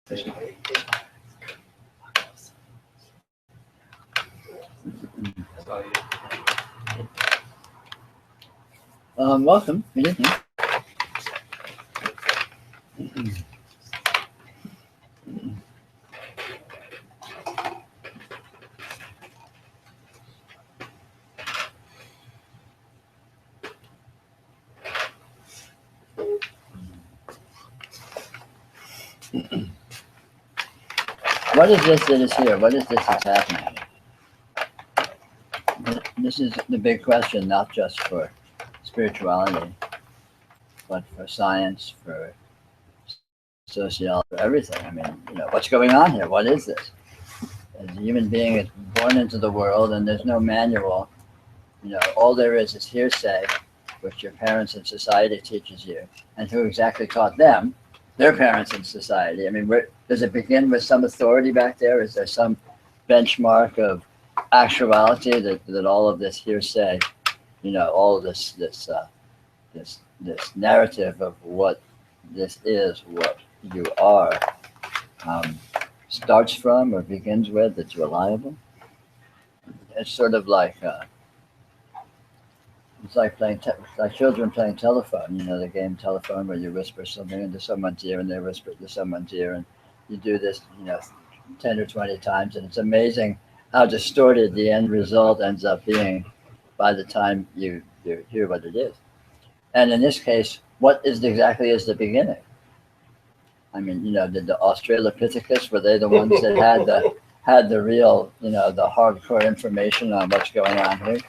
Welcome. Good evening. What is this that is here? What is this that's happening? This is the big question, not just for spirituality, but for science, for sociology, for everything. I mean, what's going on here? What is this? As a human being is born into the world and there's no manual. All there is hearsay, which your parents and society teaches you, and who exactly taught them, their parents and society. I mean, does it begin with some authority back there? Is there some benchmark of actuality that all of this hearsay, all of this narrative of what this is, what you are, starts from or begins with, that's reliable? It's sort of like it's like like children playing telephone. The game telephone, where you whisper something into someone's ear and they whisper it to someone's ear, and you do this 10 or 20 times, and it's amazing how distorted the end result ends up being by the time you hear what it is. And in this case, what exactly is the beginning? I mean, did the Australopithecus, were they the ones that had the real, the hardcore information on what's going on here?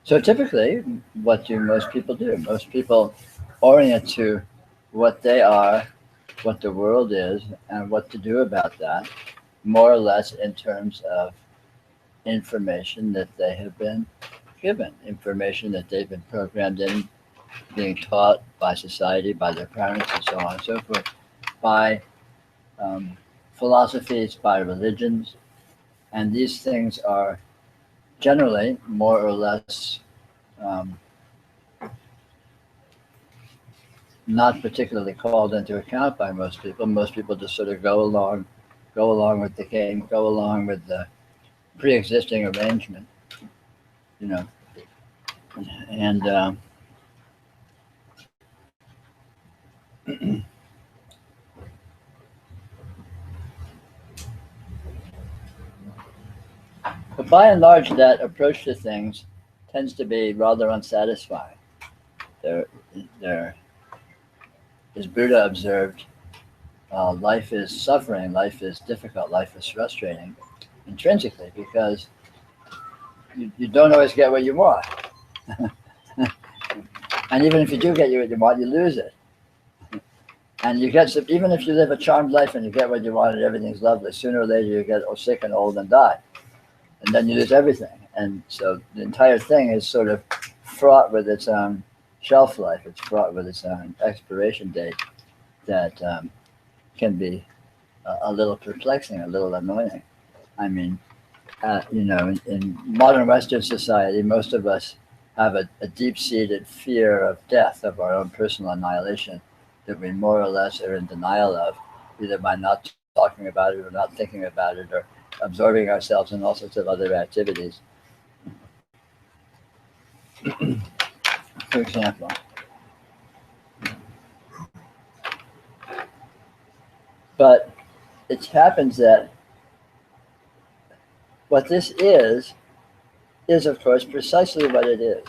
So typically, what do most people do? Most people orient to what they are, what the world is, and what to do about that, more or less in terms of information that they have been given, information that they've been programmed in, being taught by society, by their parents, and so on and so forth, by philosophies, by religions. And these things are generally more or less not particularly called into account by most people. Most people just sort of go along with the game, go along with the pre-existing arrangement, and but by and large, that approach to things tends to be rather unsatisfying. There, as Buddha observed, life is suffering, life is difficult, life is frustrating, intrinsically, because you don't always get what you want. And even if you do get what you want, you lose it. And you get, even if you live a charmed life and you get what you want and everything's lovely, sooner or later you get sick and old and die. And then you lose everything. And so the entire thing is sort of fraught with its own shelf life. It's fraught with its own expiration date that can be a little perplexing, a little annoying. I mean, in modern Western society, most of us have a deep-seated fear of death, of our own personal annihilation, that we more or less are in denial of, either by not talking about it or not thinking about it or absorbing ourselves in all sorts of other activities. For example, but it happens that what this is of course precisely what it is.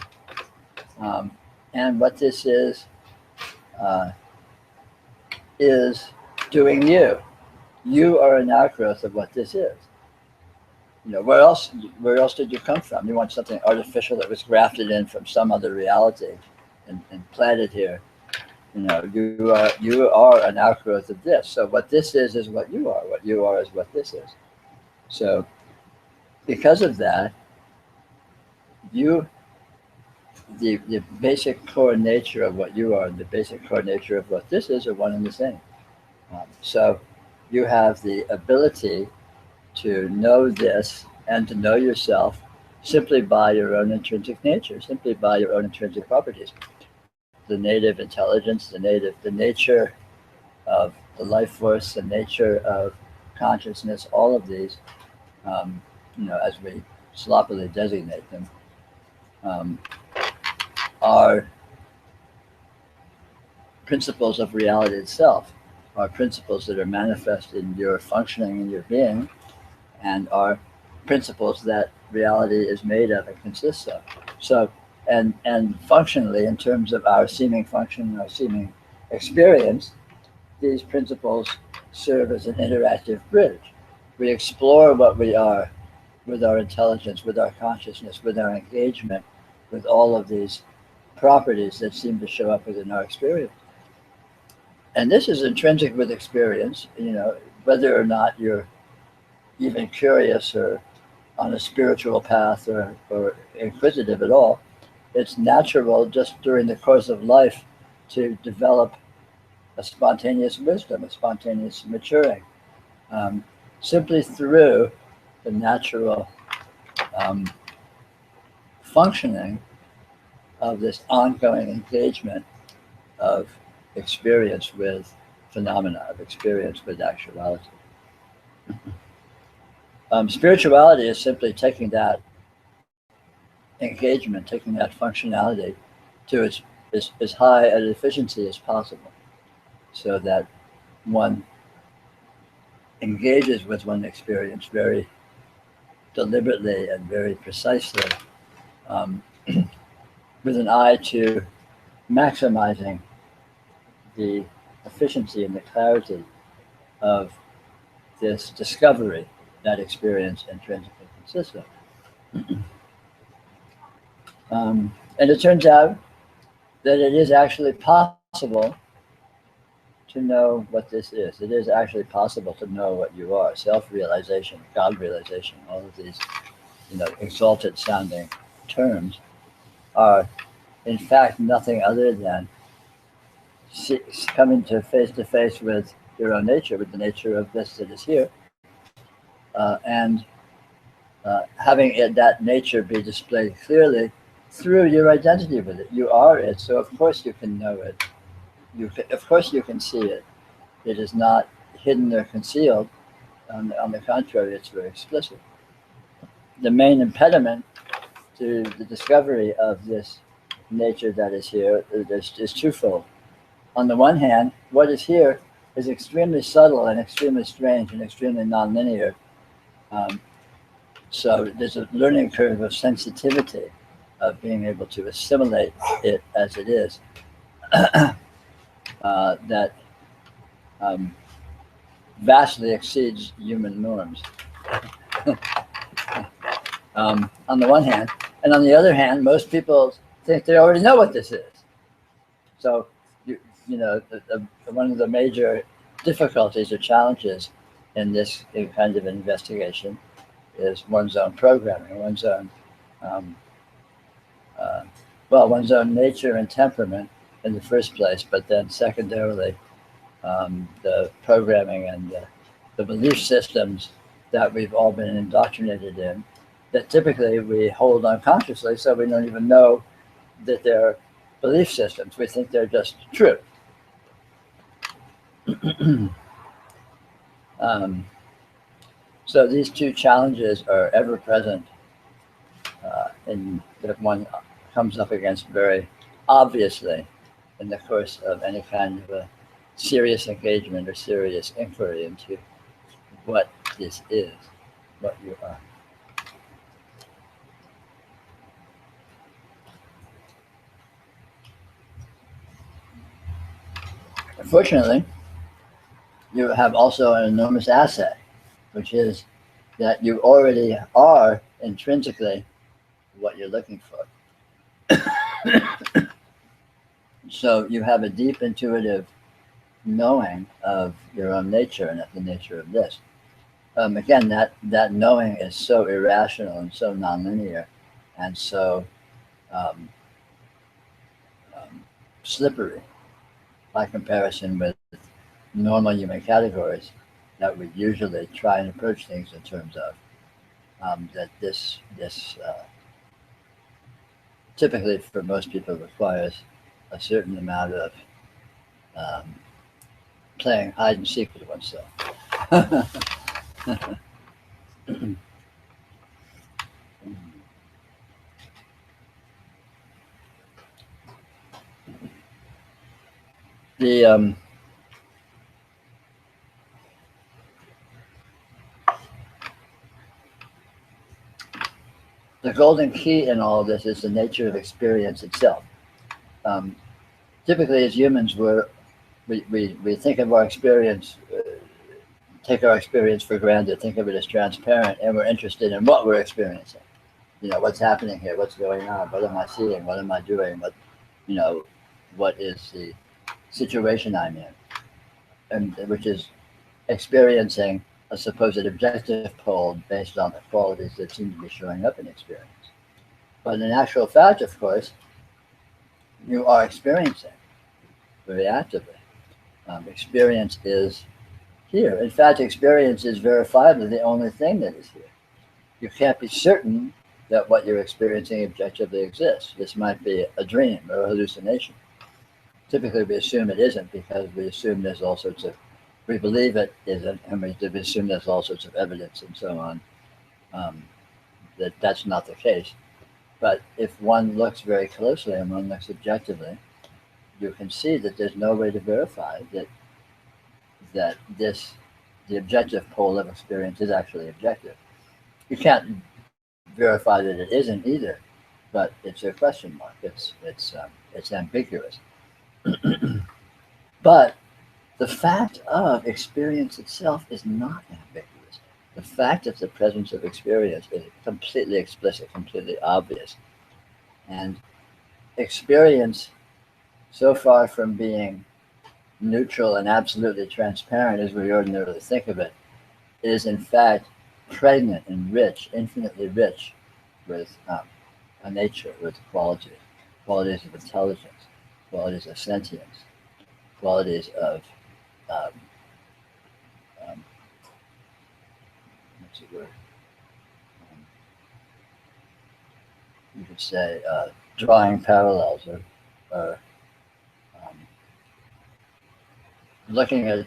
And what this is doing you. You are an outgrowth of what this is. Where else did you come from? You want something artificial that was grafted in from some other reality and planted here. You are an outgrowth of this. So what this is what you are. What you are is what this is. So because of that, the basic core nature of what you are and the basic core nature of what this is are one and the same. So you have the ability to know this and to know yourself simply by your own intrinsic nature, simply by your own intrinsic properties. The native intelligence, the nature of the life force, the nature of consciousness, all of these, as we sloppily designate them, are principles of reality itself, are principles that are manifest in your functioning in your being, and are principles that reality is made of and consists of. So, and functionally, in terms of our seeming function, our seeming experience, these principles serve as an interactive bridge. We explore what we are with our intelligence, with our consciousness, with our engagement, with all of these properties that seem to show up within our experience. And this is intrinsic with experience, whether or not you're even curious or on a spiritual path or inquisitive at all. It's natural just during the course of life to develop a spontaneous wisdom, a spontaneous maturing, simply through the natural functioning of this ongoing engagement of experience with phenomena, of experience with actuality. Spirituality is simply taking that engagement, taking that functionality to as high an efficiency as possible, so that one engages with one experience very deliberately and very precisely, with an eye to maximizing the efficiency and the clarity of this discovery that experience intrinsically consists of. And it turns out that it is actually possible to know what this is. It is actually possible to know what you are. Self-realization, God-realization, all of these, exalted sounding terms are in fact nothing other than coming to face with your own nature, with the nature of this that is here, and having that nature be displayed clearly through your identity with it. You are it, so of course you can know it. Of course you can see it. It is not hidden or concealed. On the contrary, it's very explicit. The main impediment to the discovery of this nature that is here is twofold. On the one hand, what is here is extremely subtle and extremely strange and extremely nonlinear. So there's a learning curve of sensitivity, of being able to assimilate it as it is, that vastly exceeds human norms. On the one hand, and on the other hand, most people think they already know what this is. So, one of the major difficulties or challenges in this kind of investigation is one's own programming, one's own nature and temperament in the first place, but then secondarily, the programming and the belief systems that we've all been indoctrinated in, that typically we hold unconsciously, so we don't even know that they're belief systems. We think they're just true. So these two challenges are ever present, and that one comes up against very obviously in the course of any kind of a serious engagement or serious inquiry into what this is, what you are. Unfortunately, you have also an enormous asset, which is that you already are intrinsically what you're looking for. So you have a deep intuitive knowing of your own nature and of the nature of this. Again, that knowing is so irrational and so nonlinear and so slippery by comparison with normal human categories that we usually try and approach things in terms of, that this typically for most people requires a certain amount of playing hide and seek with oneself. The golden key in all of this is the nature of experience itself. Typically, as humans, we think of our experience, take our experience for granted, think of it as transparent, and we're interested in what we're experiencing. You know, what's happening here, what's going on, what am I seeing, what am I doing, what is the situation I'm in, and which is experiencing a supposed objective pole based on the qualities that seem to be showing up in experience. But in actual fact, of course, you are experiencing very actively. Experience is here. In fact, experience is verifiably the only thing that is here. You can't be certain that what you're experiencing objectively exists. This might be a dream or a hallucination. Typically, we assume it isn't because we assume there's all sorts of, we believe it isn't, and we assume there's all sorts of evidence and so on that that's not the case. But if one looks very closely and one looks objectively, you can see that there's no way to verify that the objective pole of experience is actually objective. You can't verify that it isn't either, but it's a question mark. It's ambiguous. But the fact of experience itself is not ambiguous. The fact of the presence of experience is completely explicit, completely obvious. And experience, so far from being neutral and absolutely transparent as we ordinarily think of it, is in fact pregnant and rich, infinitely rich with a nature, with qualities of intelligence, qualities of sentience, qualities of what's the word? You could say drawing parallels or looking at,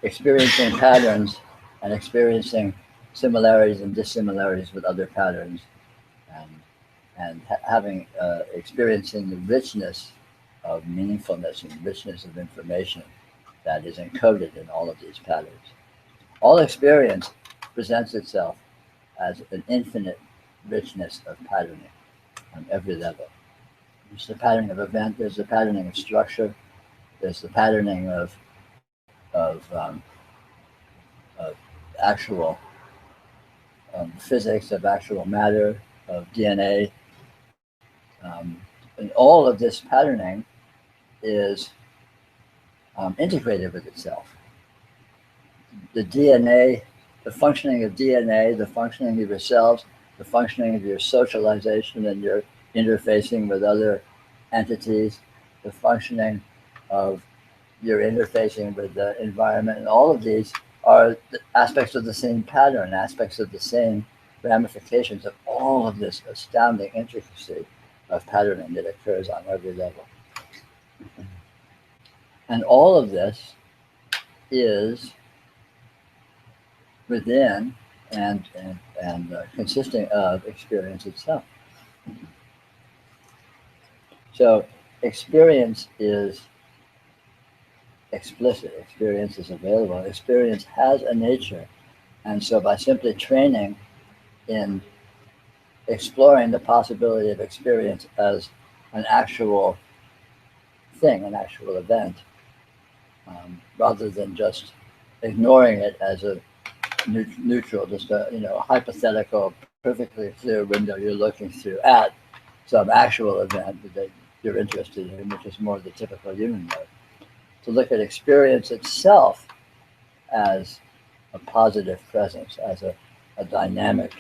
experiencing patterns and experiencing similarities and dissimilarities with other patterns, and having experiencing the richness of meaningfulness and richness of information that is encoded in all of these patterns. All experience presents itself as an infinite richness of patterning on every level. There's the patterning of event, there's the patterning of structure, there's the patterning of actual physics, of actual matter, of DNA. And all of this patterning is integrated with itself. The DNA, the functioning of DNA, the functioning of your cells, the functioning of your socialization and your interfacing with other entities, the functioning of your interfacing with the environment, and all of these are aspects of the same pattern, aspects of the same ramifications of all of this astounding intricacy of patterning that occurs on every level. And all of this is within and consisting of experience itself. So experience is explicit, experience is available, experience has a nature. And so by simply training in exploring the possibility of experience as an actual thing, an actual event, rather than just ignoring it as a neutral, just a hypothetical, perfectly clear window you're looking through at some actual event that you're interested in, which is more the typical human mode. To look at experience itself as a positive presence, as a dynamic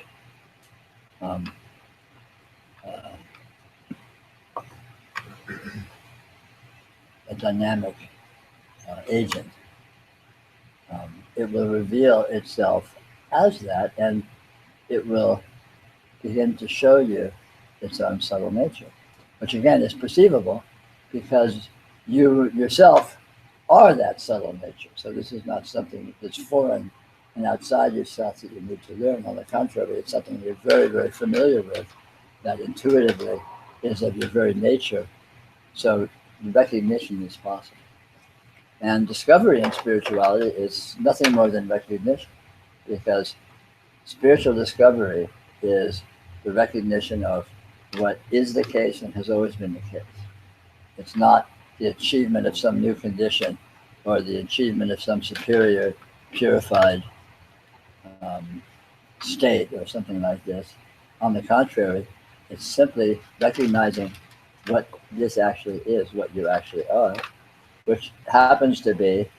agent. It will reveal itself as that, and it will begin to show you its own subtle nature. which again is perceivable because you yourself are that subtle nature. So this is not something that's foreign and outside yourself that you need to learn. On the contrary, it's something you're very, very familiar with, that intuitively is of your very nature. So recognition is possible. And discovery in spirituality is nothing more than recognition, because spiritual discovery is the recognition of what is the case and has always been the case. It's not the achievement of some new condition or the achievement of some superior, purified state or something like this. On the contrary, it's simply recognizing what this actually is, what you actually are, which happens to be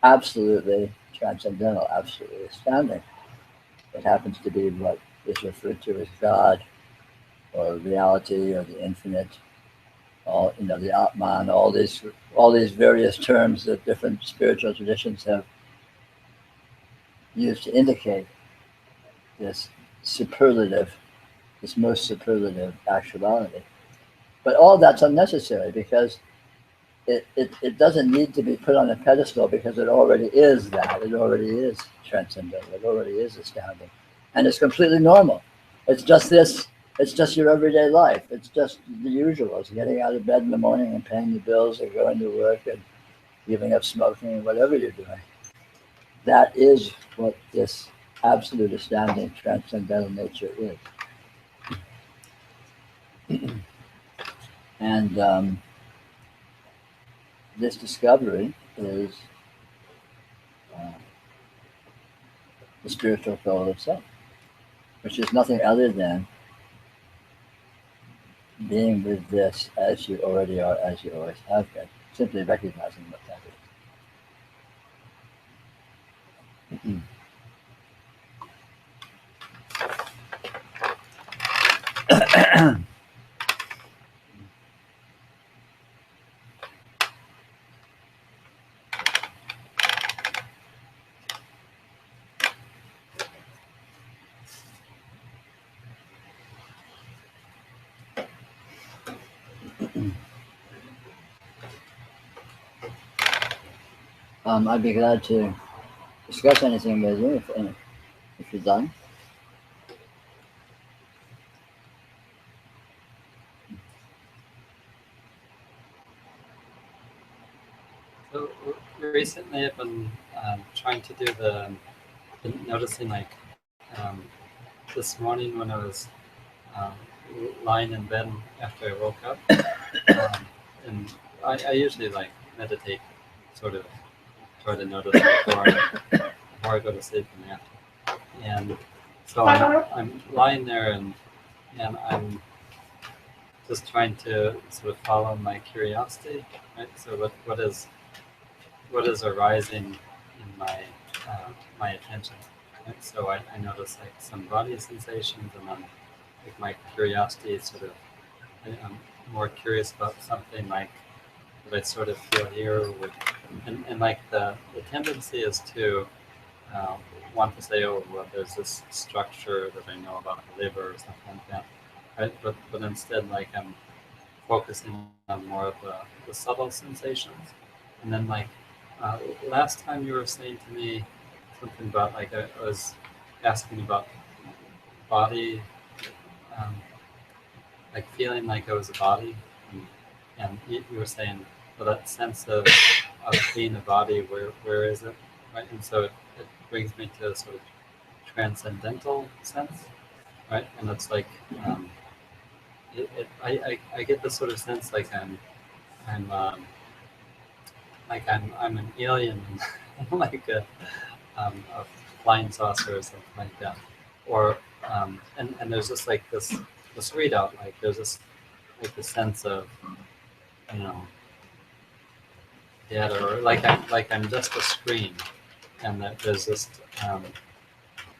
absolutely transcendental, absolutely astounding. It happens to be what is referred to as God or reality or the infinite, all the Atman, all these various terms that different spiritual traditions have used to indicate this superlative, this most superlative actuality. But all that's unnecessary because it doesn't need to be put on a pedestal, because it already is that. It already is transcendental. It already is astounding. And it's completely normal. It's just this. It's just your everyday life. It's just the usual. It's getting out of bed in the morning and paying the bills and going to work and giving up smoking and whatever you're doing. That is what this absolute astounding transcendental nature is. And this discovery is the spiritual goal itself, which is nothing other than being with this as you already are, as you always have been, simply recognizing what that is. I'd be glad to discuss anything with you if you're done. So recently I've been trying to do been noticing like this morning when I was um, lying in bed after I woke up, and I usually like meditate, sort of try to notice before I go to sleep and after. And so I'm lying there and I'm just trying to sort of follow my curiosity, right? So what is arising in my attention? Right? So I notice like some body sensations, and then like my curiosity is sort of I'm more curious about something like that I sort of feel here with, and like the tendency is to want to say, oh, well, there's this structure that I know about the liver or something like that, right? But instead, like I'm focusing on more of the subtle sensations, and then like last time you were saying to me something about like I was asking about body, um, like feeling like I was a body, and you were saying, well, that sense of being a body, where is it, right? And so it brings me to a sort of transcendental sense, right? And it's like I get this sort of sense like I'm like I'm an alien, like a flying saucer or something like that, or and there's just like this readout, like there's this like the sense of you know yeah, or like I'm just a screen, and that there's just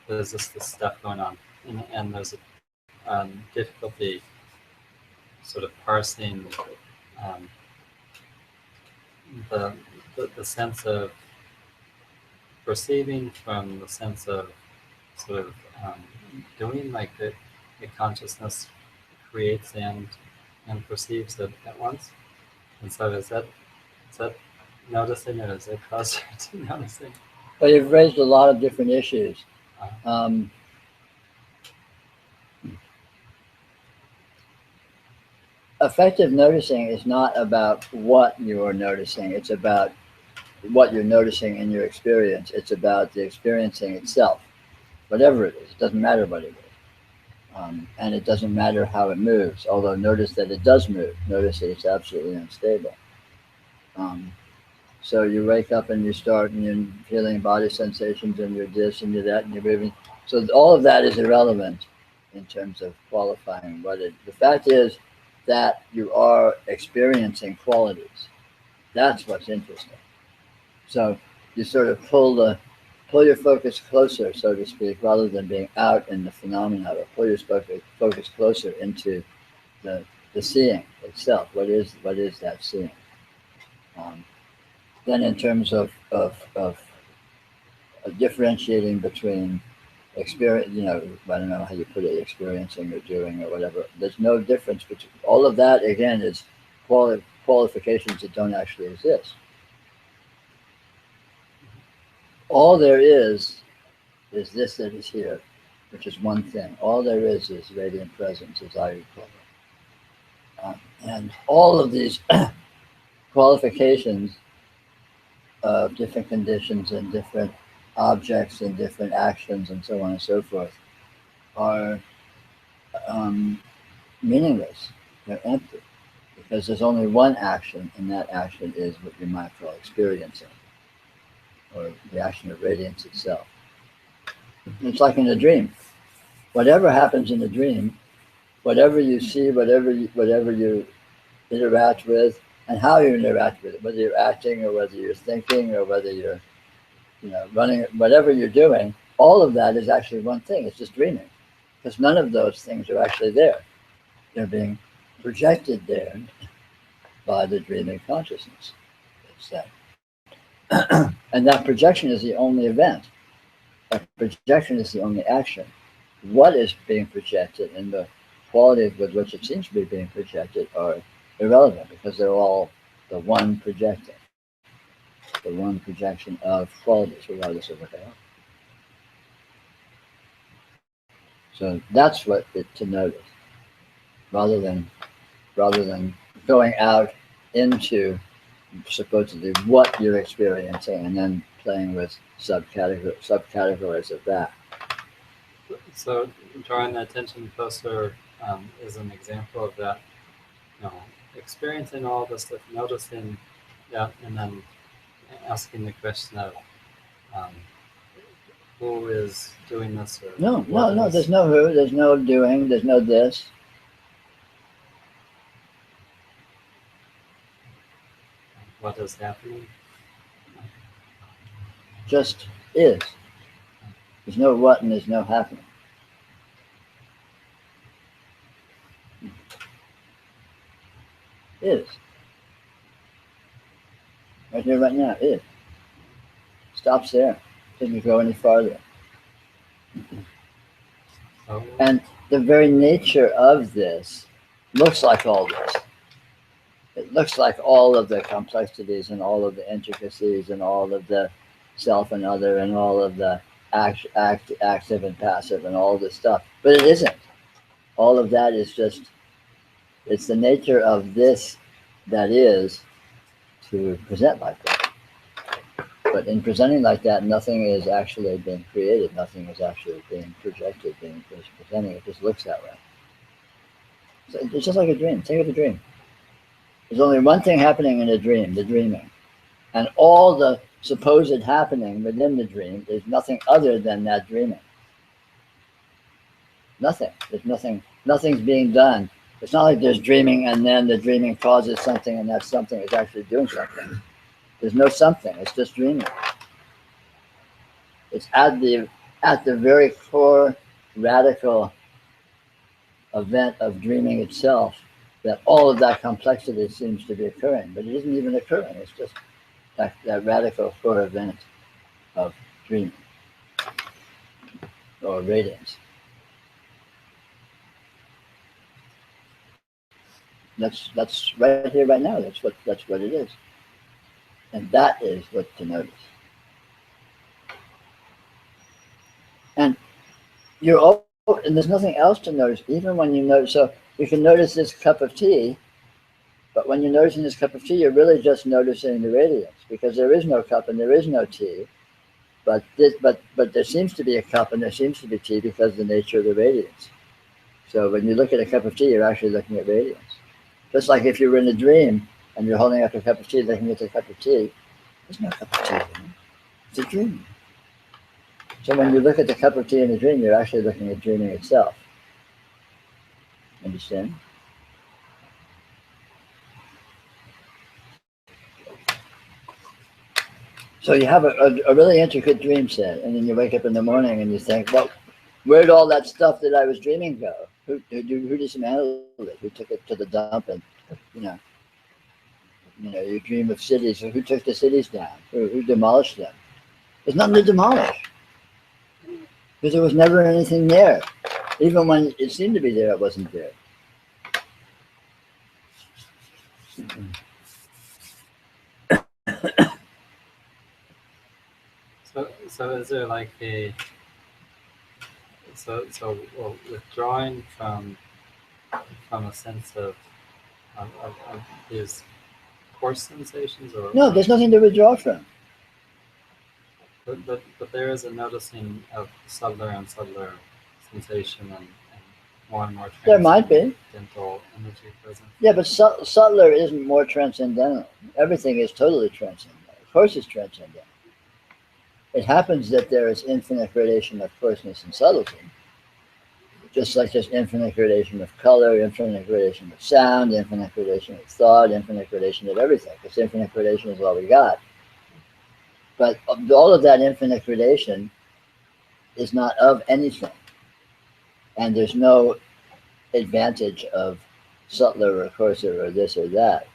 this stuff going on, and there's a difficulty sort of parsing um, the, the sense of perceiving from the sense of sort of doing, like the consciousness creates and perceives it at once. And so is that noticing, or is it closer to noticing? Well, you've raised a lot of different issues. Effective noticing is not about what you are noticing. It's about what you're noticing in your experience. It's about the experiencing itself, whatever it is. It doesn't matter what it is. And it doesn't matter how it moves, although notice that it does move. Notice that it's absolutely unstable. So you wake up and you start and you're feeling body sensations and you're this and you're that and you're moving. So all of that is irrelevant in terms of qualifying what it. The fact is that you are experiencing qualities. That's what's interesting. So you sort of pull your focus closer, so to speak, rather than being out in the phenomena, or pull your focus closer into the seeing itself. What is that seeing? Then in terms of differentiating between experience, I don't know how you put it, experiencing or doing or whatever. There's no difference between all of that. Again, is qualifications that don't actually exist. All there is this that is here, which is one thing. All there is radiant presence, as I recall it. And all of these qualifications of different conditions and different objects and different actions and so on and so forth are meaningless. They're empty, because there's only one action, and that action is what you might call experiencing, or the action of radiance itself. It's like in a dream. Whatever happens in a dream, whatever you see, whatever you interact with, and how you interact with it, whether you're acting or whether you're thinking or whether you're running, whatever you're doing, all of that is actually one thing. It's just dreaming, because none of those things are actually there. They're being projected there by the dreaming consciousness. It's that. And that projection is the only event. That projection is the only action. What is being projected and the qualities with which it seems to be being projected are irrelevant, because they're all the one projecting. The one projection of qualities, regardless of what they are. So that's what to notice, rather than going out into supposedly what you're experiencing and then playing with subcategories of that. So drawing the attention closer is an example of that. Experiencing all this stuff, noticing that, and then asking the question of who is doing this, or no. There's no who. There's no doing. There's no this. What is happening? Just is. There's no what and there's no happening. Is. Right here, right now, is. Stops there. Doesn't go any farther. Oh. And the very nature of this looks like all this. It looks like all of the complexities and all of the intricacies and all of the self and other and all of the active and passive and all this stuff. But it isn't. All of that is just, it's the nature of this that is to present like that. But in presenting like that, nothing is actually being created. Nothing is actually being projected, being presenting. It just looks that way. So it's just like a dream. Think of a dream. There's only one thing happening in a dream, the dreaming. And all the supposed happening within the dream is nothing other than that dreaming. Nothing. There's nothing. Nothing's being done. It's not like there's dreaming and then the dreaming causes something and that something is actually doing something. There's no something. It's just dreaming. It's at the very core radical event of dreaming itself that all of that complexity seems to be occurring, but it isn't even occurring. It's just that radical core event of dreaming or radiance. That's right here, right now. That's what it is, and that is what to notice. And and there's nothing else to notice, even when you notice. So you can notice this cup of tea, but when you're noticing this cup of tea, you're really just noticing the radiance, because there is no cup and there is no tea. But there seems to be a cup and there seems to be tea because of the nature of the radiance. So when you look at a cup of tea, you're actually looking at radiance. Just like if you were in a dream and you're holding up a cup of tea, looking at the cup of tea, there's no cup of tea in it. It's a dream. So when you look at the cup of tea in a dream, you're actually looking at dreaming itself. Understand? So you have a really intricate dream set, and then you wake up in the morning and you think, well, where'd all that stuff that I was dreaming go? Who dismantled it? Who took it to the dump? And you know, you dream of cities. So who took the cities down? Who demolished them? There's nothing to demolish, because there was never anything there. Even when it seemed to be there, it wasn't there. So is there like well, withdrawing from a sense of these coarse sensations, or No, there's nothing to withdraw from. But there is a noticing of subtler and subtler sensation and more There might be. transcendental energy present. Yeah, but subtler isn't more transcendental. Everything is totally transcendental. Of course it's transcendental. It happens that there is infinite gradation of coarseness and subtlety, just like there's infinite gradation of color, infinite gradation of sound, infinite gradation of thought, infinite gradation of everything, because infinite gradation is all we got. But all of that infinite gradation is not of anything, and there's no advantage of subtler or coarser or this or that,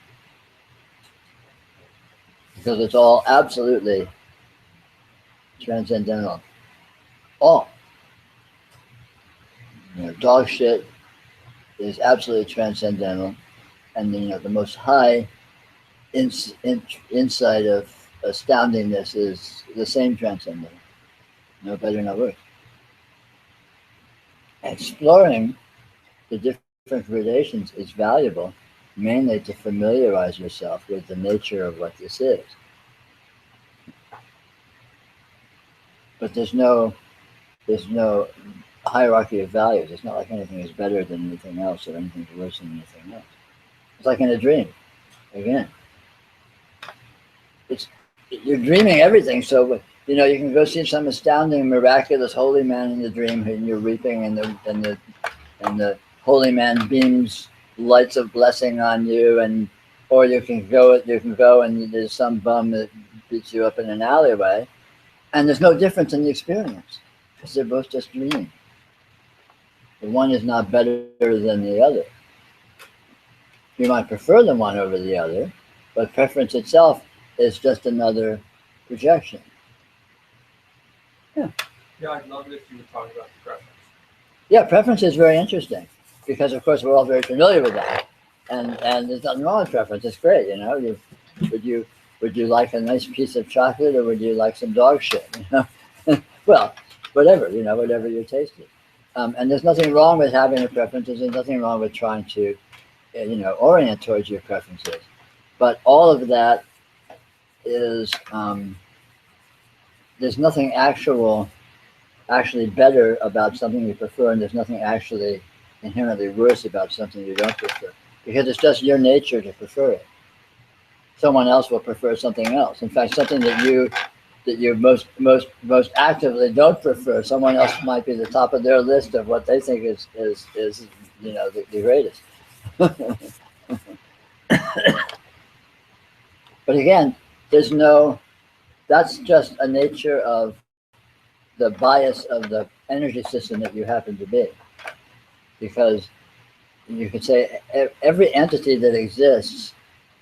because it's all absolutely transcendental. All. Dog shit is absolutely transcendental, and the most high insight of astoundingness is the same transcendental. No better, no worse. Exploring the different gradations is valuable, mainly to familiarize yourself with the nature of what this is. But there's no hierarchy of values. It's not like anything is better than anything else or anything's worse than anything else. It's like in a dream. Again, you're dreaming everything. So you can go see some astounding, miraculous holy man in the dream, and you're reaping, and the holy man beams lights of blessing on you, or you can go and there's some bum that beats you up in an alleyway, and there's no difference in the experience because they're both just dreaming. The one is not better than the other. You might prefer the one over the other, but preference itself is just another projection. Yeah, I'd love it if you would talk about the preference. Yeah, preference is very interesting because, of course, we're all very familiar with that, and there's nothing wrong with preference. It's great, Would you like a nice piece of chocolate, or would you like some dog shit? Well, whatever your taste is. And there's nothing wrong with having a preference. There's nothing wrong with trying to, orient towards your preferences. But all of that is, there's nothing actually better about something you prefer, and there's nothing actually inherently worse about something you don't prefer, because it's just your nature to prefer it. Someone else will prefer something else. In fact, something that you most actively don't prefer, someone else might be the top of their list of what they think is the greatest. But again, that's just a nature of the bias of the energy system that you happen to be. Because you could say every entity that exists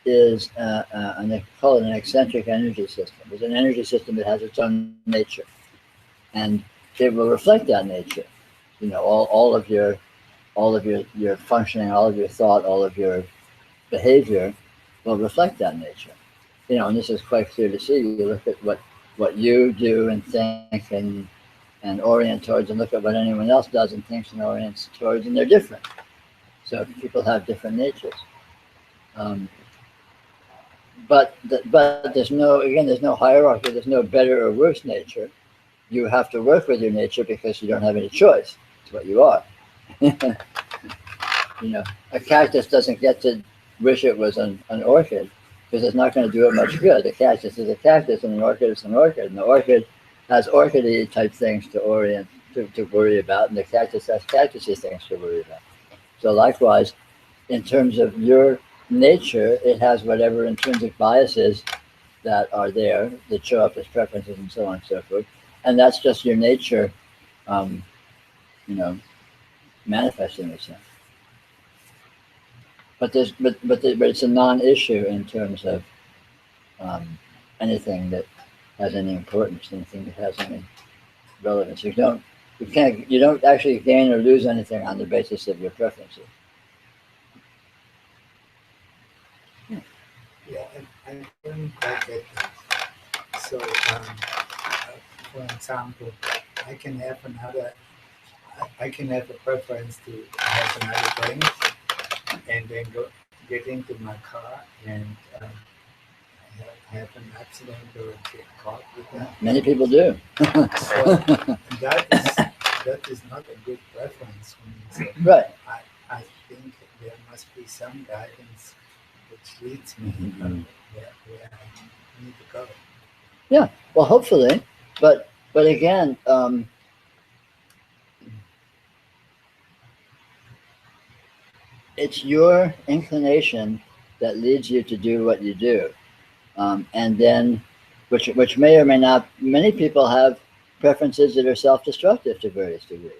is, and they call it an eccentric energy system. It's an energy system that has its own nature, and it will reflect that nature. All of your functioning, all of your thought, all of your behavior will reflect that nature. You know, and this is quite clear to see. You look at what you do and think and orient towards, and look at what anyone else does and thinks and orients towards, and they're different. So people have different natures. But there's no hierarchy. There's no better or worse nature. You have to work with your nature because you don't have any choice. It's what you are. You know, a cactus doesn't get to wish it was an orchid because it's not going to do it much good. A cactus is a cactus, and an orchid is an orchid. And the orchid has orchid-y type things to worry about, and the cactus has cactus-y things to worry about. So likewise, in terms of your nature, it has whatever intrinsic biases that are there that show up as preferences and so on and so forth. And that's just your nature, you know, manifesting itself. But it's a non-issue in terms of anything that has any importance, anything that has any relevance. You don't actually gain or lose anything on the basis of your preferences. Yeah, I don't quite get that. So, for example, I can have a preference to have another drink, and then get into my car and have an accident or get caught with that. Many people do. So that is not a good preference for me. So Right. I think there must be some guidance which leads me where I need to go. Yeah. Well, hopefully, but again, it's your inclination that leads you to do what you do, and then, which may or may not. Many people have preferences that are self-destructive to various degrees.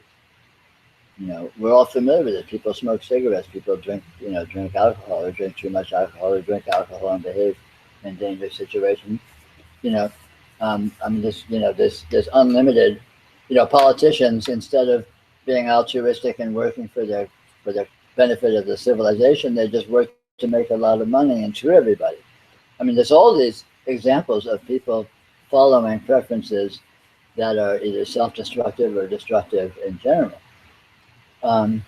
You know, we're all familiar with it. People smoke cigarettes. People drink alcohol, or drink too much alcohol, or drink alcohol and behave in dangerous situations. You know, I mean, there's unlimited. You know, politicians, instead of being altruistic and working for the benefit of the civilization, they just work to make a lot of money and screw everybody. I mean, there's all these examples of people following preferences that are either self-destructive or destructive in general. And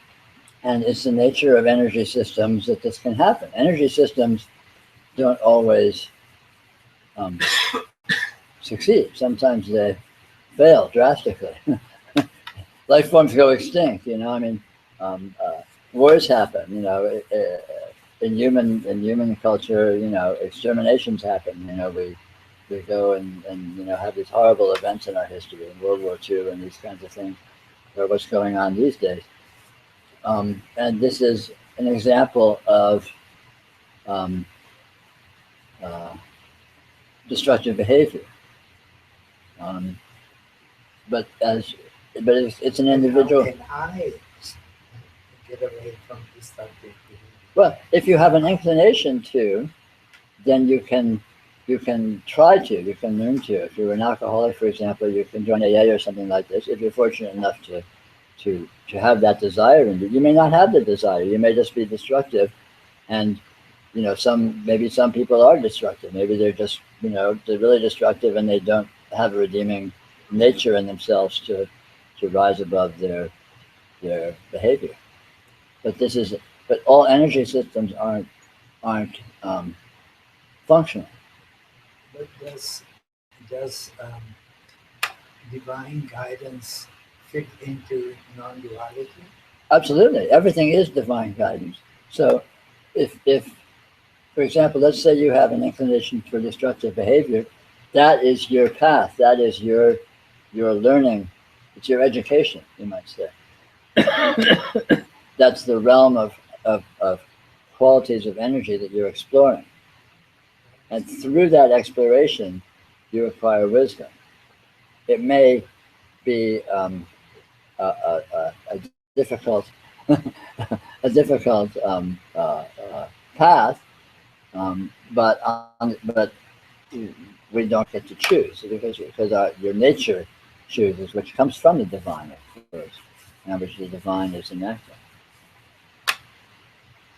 it's the nature of energy systems that this can happen. Energy systems don't always succeed. Sometimes they fail drastically. Life forms go extinct. You know, I mean, wars happen. You know, in human culture, you know, exterminations happen. You know, we go and you know, have these horrible events in our history, in World War II and these kinds of things, or what's going on these days. And this is an example of destructive behavior. But it's an individual. How can I get away from destructive behavior? Well, if you have an inclination to, then you can try to, you can learn to. If you're an alcoholic, for example, you can join AA or something like this. If you're fortunate enough to have that desire in you, you may not have the desire. You may just be destructive, and you know, maybe some people are destructive. Maybe they're just, you know, they're really destructive, and they don't have a redeeming nature in themselves to rise above their behavior. But all energy systems aren't functional. But does divine guidance fit into non-duality? Absolutely, everything is divine guidance. So, if for example, let's say you have an inclination for destructive behavior, that is your path. That is your learning. It's your education, you might say. That's the realm of qualities of energy that you're exploring. And through that exploration, you acquire wisdom. It may be a difficult path, but we don't get to choose because your nature chooses, which comes from the divine, of course, and which the divine is enacting.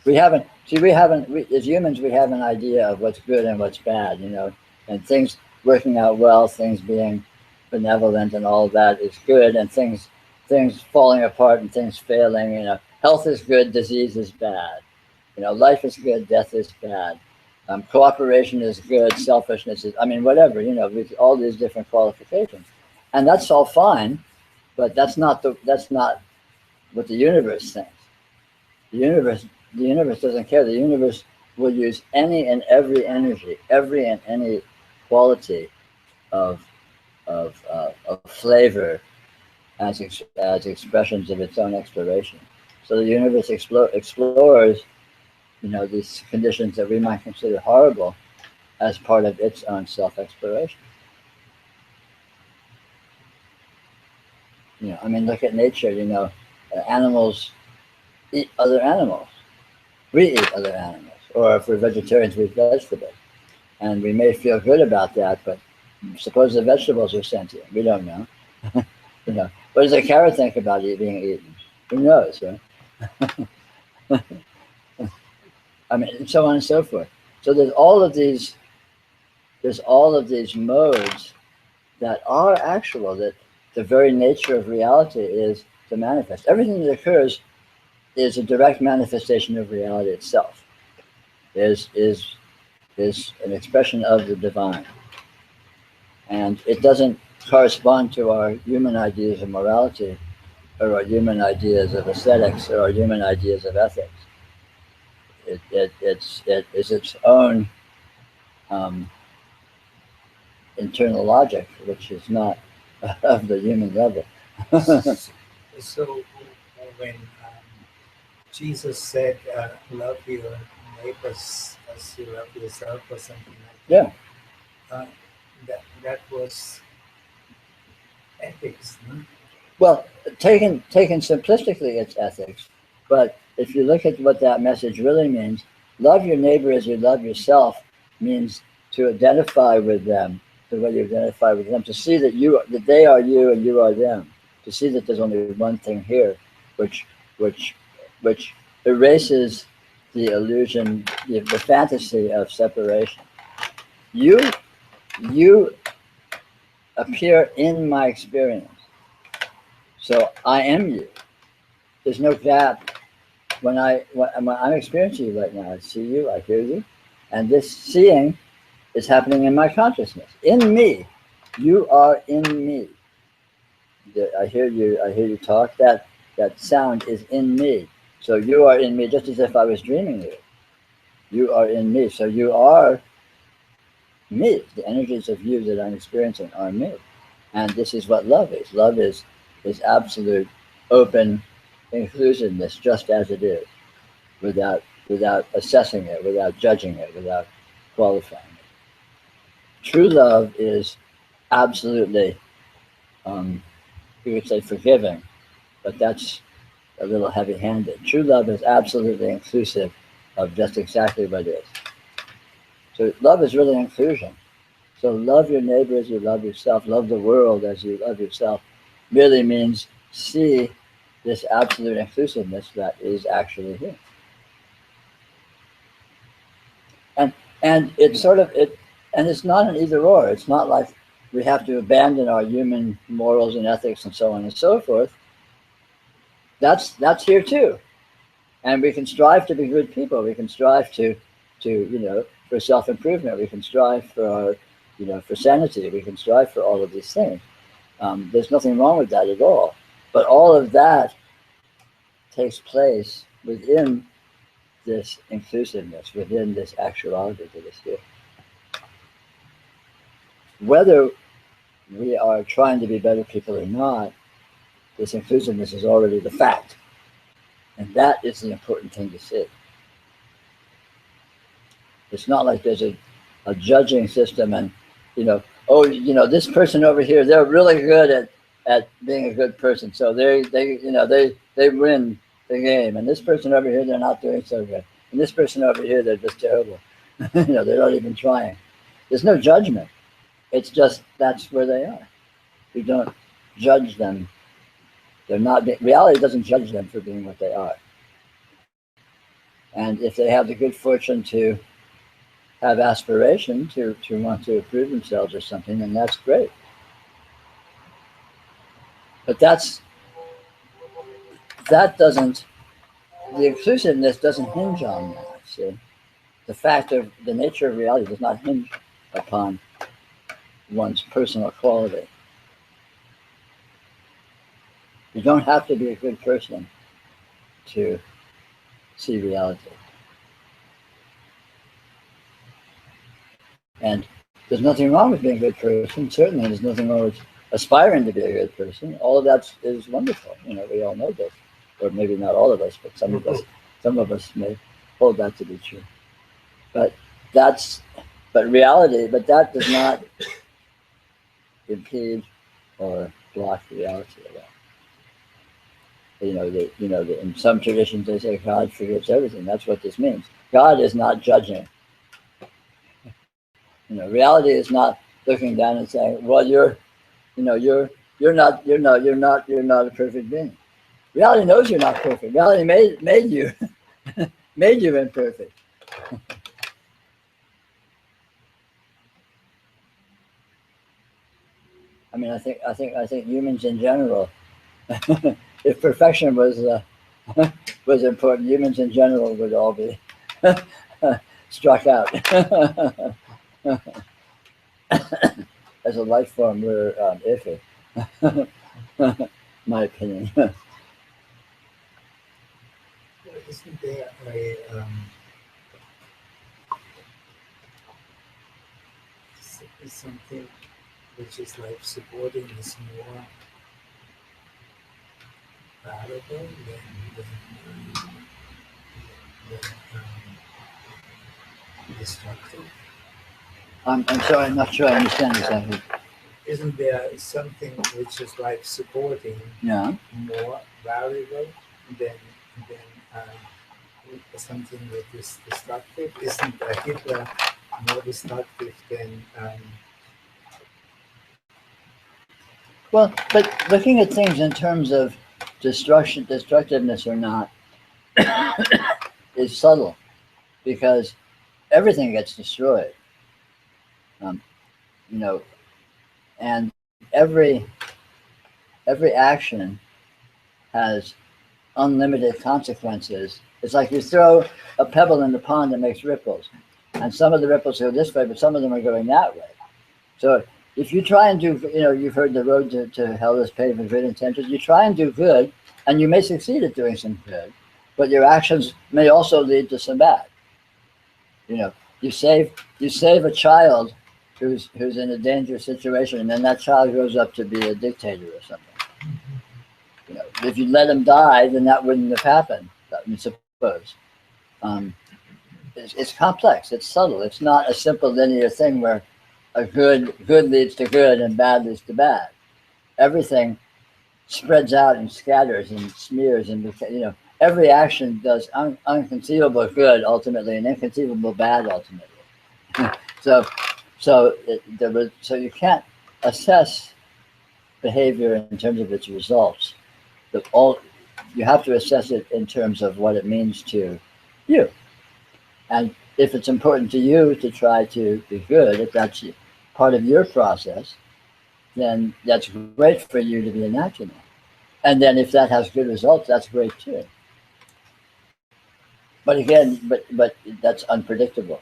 We haven't, see, we haven't, as humans, we have an idea of what's good and what's bad, you know, and things working out well, things being benevolent and all of that is good, and things falling apart and things failing, you know, health is good, disease is bad, you know, life is good, death is bad, cooperation is good, selfishness is, I mean, whatever, you know, with all these different qualifications. And that's all fine, but that's not what the universe thinks. The universe doesn't care. The universe will use any and every energy, every and any quality of flavor as expressions of its own exploration. So the universe explores, you know, these conditions that we might consider horrible as part of its own self-exploration. You know, I mean, look at nature. You know, animals eat other animals. We eat other animals, or if we're vegetarians, we eat vegetables, and we may feel good about that. But suppose the vegetables are sentient. We don't know. You know, what does a carrot think about being eaten? Who knows, right? I mean, and so on and so forth. So there's all of these modes that are actual, that the very nature of reality is to manifest. Everything that occurs is a direct manifestation of reality itself, is an expression of the divine. And it doesn't correspond to our human ideas of morality, or our human ideas of aesthetics, or our human ideas of ethics. It is its own internal logic, which is not of the human level. So when Jesus said, "Love your neighbors as you love yourself," or something like Yeah. that, that was ethics, no? Well, taken simplistically, it's ethics. But if you look at what that message really means, love your neighbor as you love yourself means to identify with them, the way you identify with them, to see that they are you and you are them, to see that there's only one thing here, which erases the illusion, the fantasy of separation. You appear in my experience. So I am you. There's no gap. When I'm experiencing you right now, I see you, I hear you, and this seeing is happening in my consciousness. In me. You are in me. I hear you talk. That sound is in me. So you are in me, just as if I was dreaming you. You are in me. So you are me. The energies of you that I'm experiencing are me. And this is what love is. Love is absolute, open inclusiveness, just as it is, without assessing it, without judging it, without qualifying it. True love is absolutely, we would say forgiving, but that's a little heavy-handed. True love is absolutely inclusive of just exactly what it is. So love is really inclusion. So love your neighbor as you love yourself, love the world as you love yourself, really means see this absolute inclusiveness that is actually here. And it's sort of and it's not an either or. It's not like we have to abandon our human morals and ethics and so on and so forth. That's here too. And we can strive to be good people. We can strive to for self-improvement. We can strive for for sanity. We can strive for all of these things. There's nothing wrong with that at all. But all of that takes place within this inclusiveness, within this actuality that is here. Whether we are trying to be better people or not, this inclusiveness is already the fact. And that is the important thing to see. It's not like there's a judging system and, this person over here, they're really good at being a good person. So they win the game. And this person over here, they're not doing so good. And this person over here, they're just terrible. They're not even trying. There's no judgment. It's just that's where they are. We don't judge them. They're not. Reality doesn't judge them for being what they are. And if they have the good fortune to have aspiration to want to improve themselves or something, then that's great. But that doesn't, the inclusiveness doesn't hinge on that, see? The fact of the nature of reality does not hinge upon one's personal quality. You don't have to be a good person to see reality. And there's nothing wrong with being a good person. Certainly there's nothing wrong with aspiring to be a good person. All of that is wonderful. We all know this. Or maybe not all of us, but some of us may hold that to be true. But that does not impede or block reality at all. In some traditions they say God forgives everything. That's what this means. God is not judging. Reality is not looking down and saying, "Well, you're not a perfect being." Reality knows you're not perfect. Reality made you made you imperfect. I mean, I think humans in general, if perfection was important, humans in general would all be struck out. As a life form, we're iffy. My opinion. Isn't there something which is like supporting is more valuable than destructive? I'm sorry, I'm not sure I understand exactly. Isn't there something which is like supporting more valuable than something that is destructive? Isn't a Hitler more destructive than Well, but looking at things in terms of destructiveness or not, is subtle, because everything gets destroyed. And every action has unlimited consequences. It's like you throw a pebble in the pond that makes ripples, and some of the ripples go this way, but some of them are going that way. So if you try and do, you've heard the road to hell is paved with good intentions. You try and do good, and you may succeed at doing some good, but your actions may also lead to some bad. You save a child who's in a dangerous situation, and then that child grows up to be a dictator or something. If you let him die, then that wouldn't have happened, I suppose. It's complex. It's subtle. It's not a simple linear thing where a good leads to good and bad leads to bad. Everything spreads out and scatters and smears, and every action does unconceivable good ultimately and inconceivable bad ultimately. So you can't assess behavior in terms of its results. You have to assess it in terms of what it means to you. And if it's important to you to try to be good, if that's part of your process, then that's great for you to be enacting it. And then if that has good results, that's great too. But again, but that's unpredictable.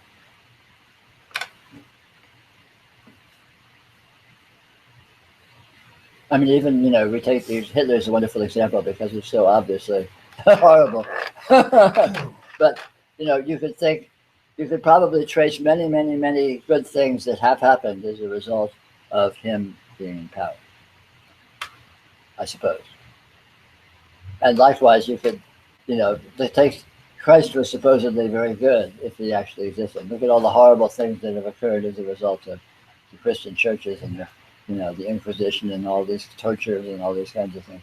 I mean, even, we take Hitler's a wonderful example because it's so obviously horrible. But, you could probably trace many, many, many good things that have happened as a result of him being in power, I suppose. And likewise, you could, Christ was supposedly very good if he actually existed. Look at all the horrible things that have occurred as a result of the Christian churches and the Inquisition and all these tortures and all these kinds of things.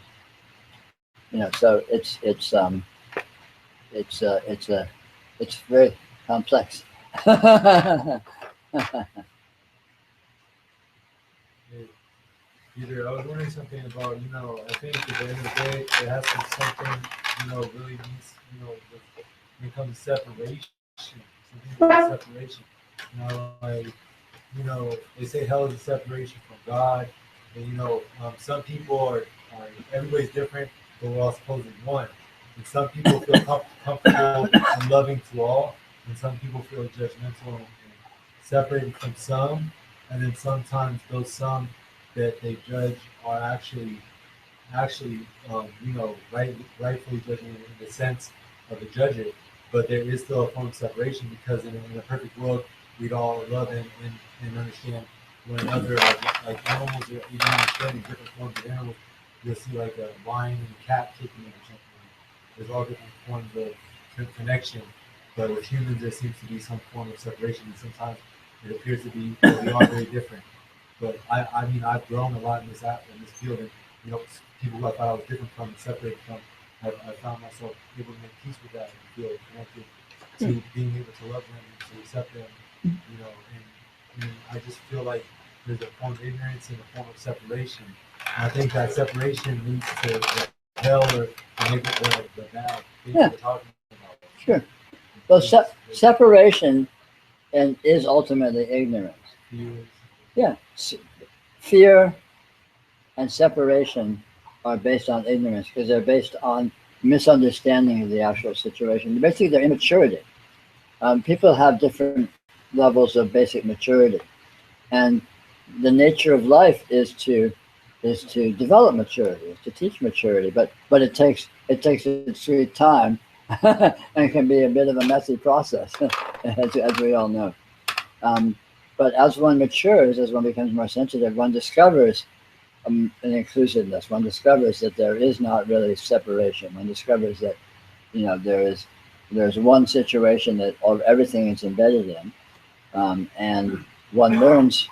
So it's very complex. Peter, I was wondering something about, I think at the end of the day, it has to be something, really needs, when it comes to separation, something like separation, they say hell is a separation from God, and some people are everybody's different, but we're all supposedly one. And some people feel comfortable and loving to all, and some people feel judgmental and separated from some, and then sometimes those some that they judge are actually rightfully judging in the sense of the judge it, but there is still a form of separation because in a perfect world we'd all love and understand one another, like animals are even understanding different forms of animals. You'll see like a lion and a cat kicking or something. There's all different forms of connection, but with humans there seems to be some form of separation, and sometimes it appears to be that we are very different. But I mean I've grown a lot in this field, and people who I thought I was different from and separated from, I found myself able to make peace with that and feel connected to being able to love them and to accept them, and I just feel like there's a form of ignorance and a form of separation. And I think that separation leads to the hell or maybe the bad things we're talking about. Sure. Well, separation is ultimately ignorance. Yeah. Fear and separation are based on ignorance because they're based on misunderstanding of the actual situation. Basically, they're immaturity. People have different levels of basic maturity, and the nature of life is to develop maturity, is to teach maturity. But it takes its sweet time, and it can be a bit of a messy process, as we all know. But as one matures, as one becomes more sensitive, one discovers an inclusiveness. One discovers that there is not really separation. One discovers that there's one situation that everything is embedded in, and one learns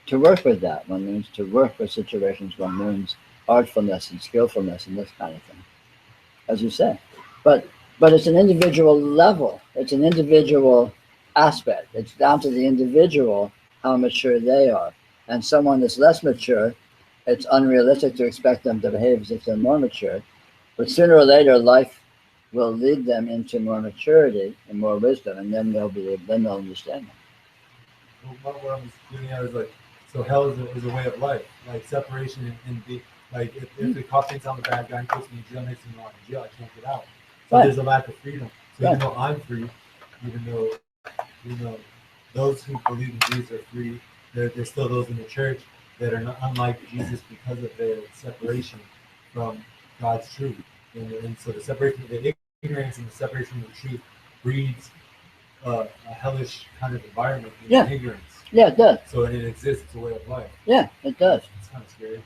to work with that. One learns to work with situations. One learns artfulness and skillfulness and this kind of thing, as you say. But it's an individual level. It's an individual aspect. It's down to the individual how mature they are. And someone that's less mature, it's unrealistic to expect them to behave as if they're more mature. But sooner or later, life will lead them into more maturity and more wisdom, and then they'll understand them. What I'm getting at is so hell is a way of life, like separation and be like if the cop thinks I'm a bad guy and puts me in jail, makes me in jail, I can't get out. So there's a lack of freedom. So even though I'm free, even though those who believe in Jesus are free, there's still those in the church that are not unlike Jesus because of their separation from God's truth. And so the separation of the ignorance and the separation of the truth breeds a hellish kind of environment in ignorance. Yeah, it does. So it exists, it's a way of life. Yeah, it does. It's kind of scary.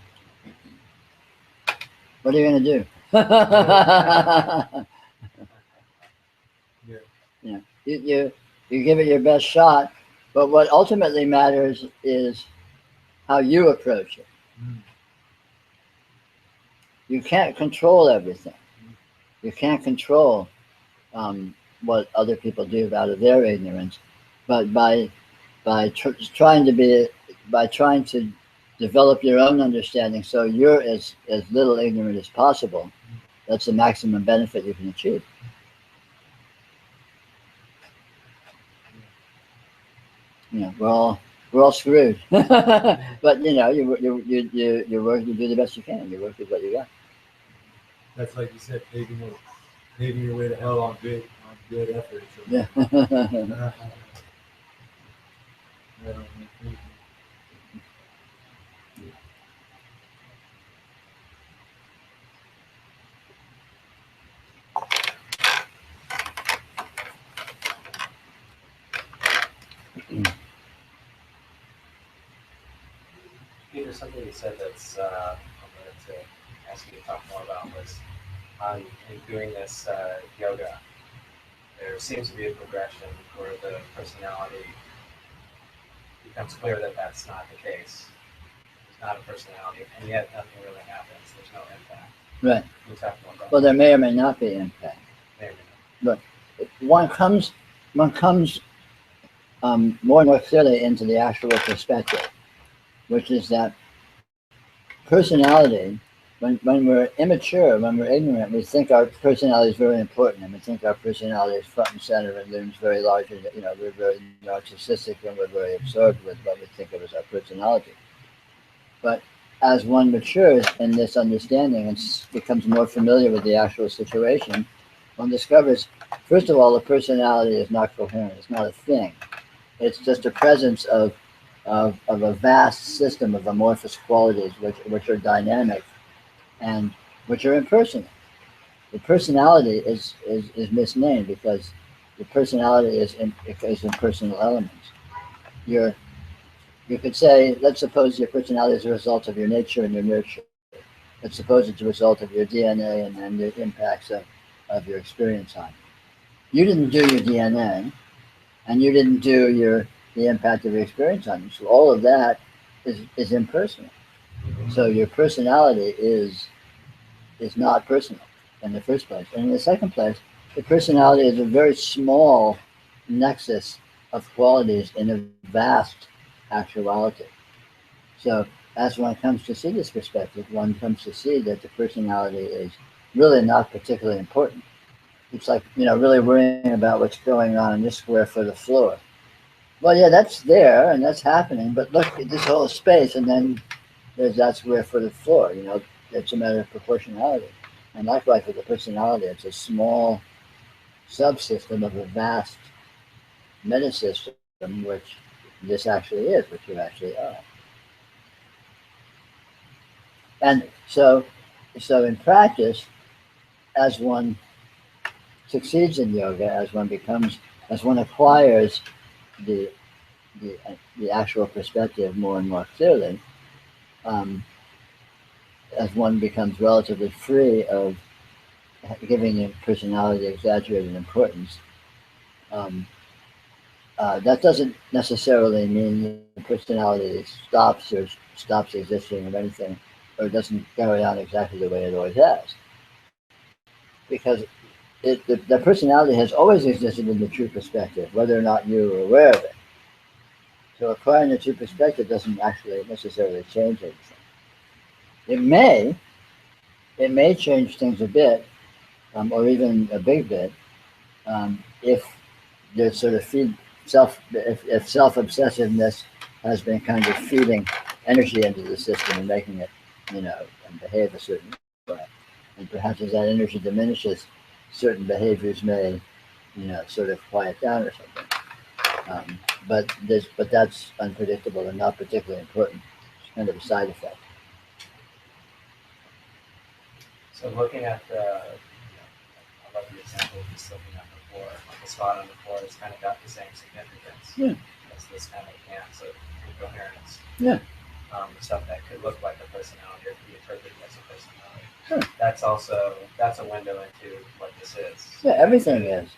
What are you going to do? You give it your best shot, but what ultimately matters is how you approach it. You can't control everything. You can't control what other people do out of their ignorance, but by trying to develop your own understanding, so you're as little ignorant as possible. That's the maximum benefit you can achieve. We're all screwed, but you work, you do the best you can. You work with what you got. That's like you said, paving your way to hell on good effort. So. Yeah. Peter, something you said that's I wanted to ask you to talk more about was in doing this yoga, there seems to be a progression where the personality becomes clear that that's not the case. There's not a personality, and yet nothing really happens. There's no impact. Right. Can you talk more about Well, there may or may not be impact. Maybe not. But one comes more and more clearly into the actual perspective, which is that personality when we're immature, when we're ignorant, we think our personality is very important, and we think our personality is front and center and looms very large. And, we're very narcissistic, and we're very absorbed with what we think of as our personality. But as one matures in this understanding and becomes more familiar with the actual situation, one discovers, first of all, the personality is not coherent. It's not a thing. It's just a presence of a vast system of amorphous qualities which are dynamic and which are impersonal. The personality is misnamed because the personality is impersonal elements. You could say, let's suppose your personality is a result of your nature and your nurture. Let's suppose it's a result of your DNA and the impacts of your experience on you. You didn't do your DNA, and you didn't do the impact of your experience on you. So all of that is impersonal. So your personality is not personal in the first place. And in the second place, the personality is a very small nexus of qualities in a vast actuality. So as one comes to see this perspective, one comes to see that the personality is really not particularly important. It's like, really worrying about what's going on in this square foot of floor. Well, yeah, that's there and that's happening, but look at this whole space, and then there's that square foot of floor. It's a matter of proportionality. And likewise with the personality, it's a small subsystem of a vast metasystem, which this actually is, which you actually are. And so in practice, as one succeeds in yoga, as one acquires the actual perspective more and more clearly, as one becomes relatively free of giving the personality exaggerated importance, that doesn't necessarily mean the personality stops existing or anything, or doesn't carry on exactly the way it always has. Because the personality has always existed in the true perspective, whether or not you are aware of it. So acquiring the true perspective doesn't actually necessarily change anything. It may change things a bit, or even a big bit, if there's sort of if self-obsessiveness has been kind of feeding energy into the system and making it, and behave a certain way. And perhaps as that energy diminishes, certain behaviors may, sort of quiet down or something. But that's unpredictable and not particularly important. It's kind of a side effect. So looking at I love the example of just looking at the floor. Like the spot on the floor has kind of got the same significance as this kind of enhance of incoherence. Yeah. Stuff that could look like a personality or could be interpreted as a personality. Sure. That's a window into what this is. Yeah, everything is.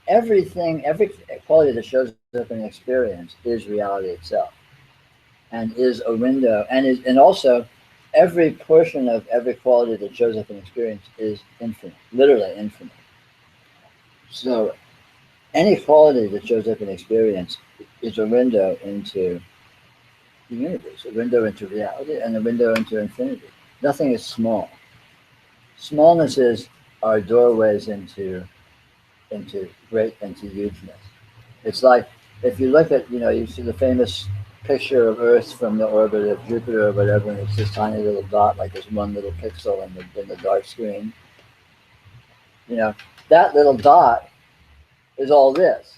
Everything, every quality that shows up in experience is reality itself, and is a window, and also every portion of every quality that shows up in experience is infinite, literally infinite. So any quality that shows up in experience is a window into the universe, a window into reality, and a window into infinity. Nothing is small. Smallnesses are doorways into hugeness. It's like if you look at, you see the famous picture of Earth from the orbit of Jupiter or whatever, and it's this tiny little dot, like this one little pixel in the dark screen. That little dot is all this.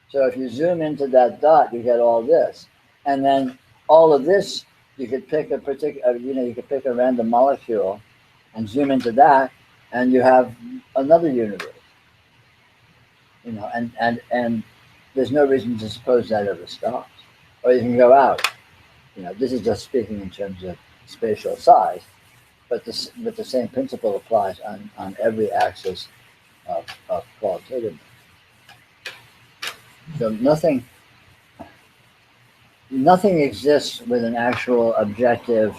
So if you zoom into that dot, you get all this, and then all of this, you could pick a particular, you could pick a random molecule, and zoom into that, and you have another universe. And there's no reason to suppose that ever stops. Or you can go out. This is just speaking in terms of spatial size, but the same principle applies on every axis of qualitativeness. So nothing exists with an actual objective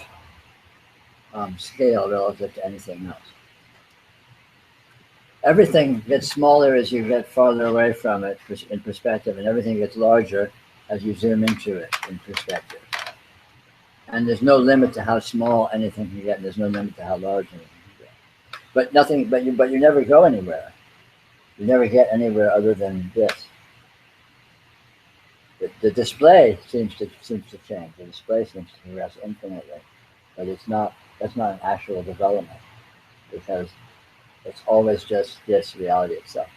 scale relative to anything else. Everything gets smaller as you get farther away from it in perspective, and everything gets larger as you zoom into it in perspective. And there's no limit to how small anything can get, and there's no limit to how large anything can get. But nothing, but you never go anywhere. You never get anywhere other than this. The display seems to change. The display seems to progress infinitely, but it's not. That's not an actual development, because it's always just this reality itself.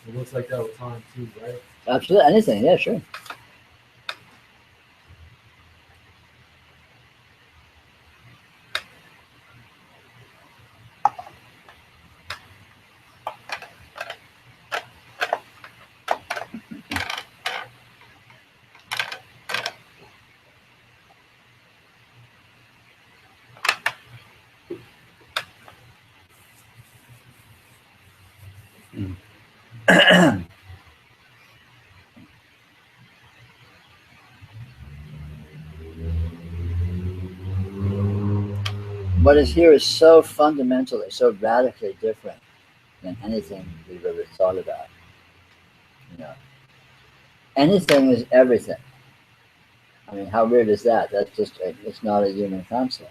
It looks like that with time too, right? Absolutely, anything. Yeah, sure. What is here is so fundamentally, so radically different than anything we've ever thought about. You know, anything is everything. I mean, how weird is that? That's just, it's not a human concept.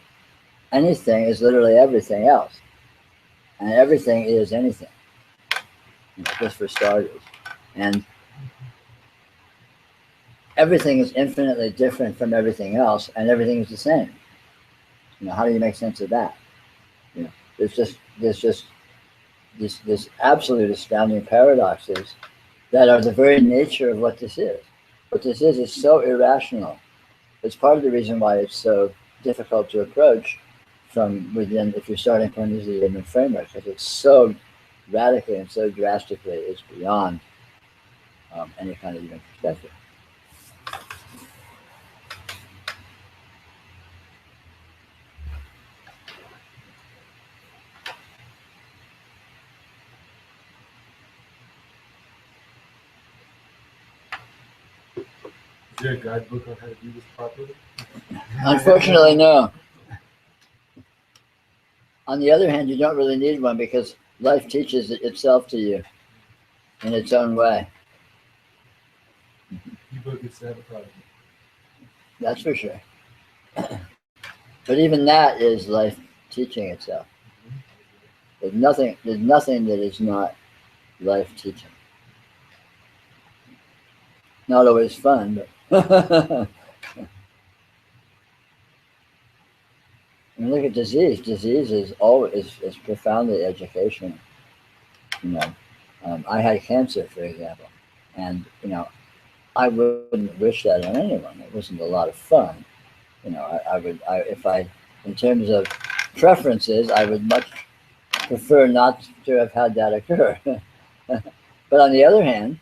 Anything is literally everything else. And everything is anything, just for starters. And everything is infinitely different from everything else, and everything is the same. You know, how do you make sense of that? You know, there's just this absolute astounding paradoxes that are the very nature of what this is. What this is so irrational. It's part of the reason why it's so difficult to approach from within, if you're starting from the human framework, because it's so radically and so drastically, it's beyond any kind of human perspective. Is there a guidebook on how to do this properly? Unfortunately, no. On the other hand, you don't really need one, because life teaches itself to you in its own way. Ebook is sabotaging. That's for sure. But even that is life teaching itself. There's nothing that is not life teaching. Not always fun, but I mean, look at disease. Disease is profoundly educational. You know, I had cancer, for example, and you know, I wouldn't wish that on anyone. It wasn't a lot of fun. You know, in terms of preferences, I would much prefer not to have had that occur. But on the other hand,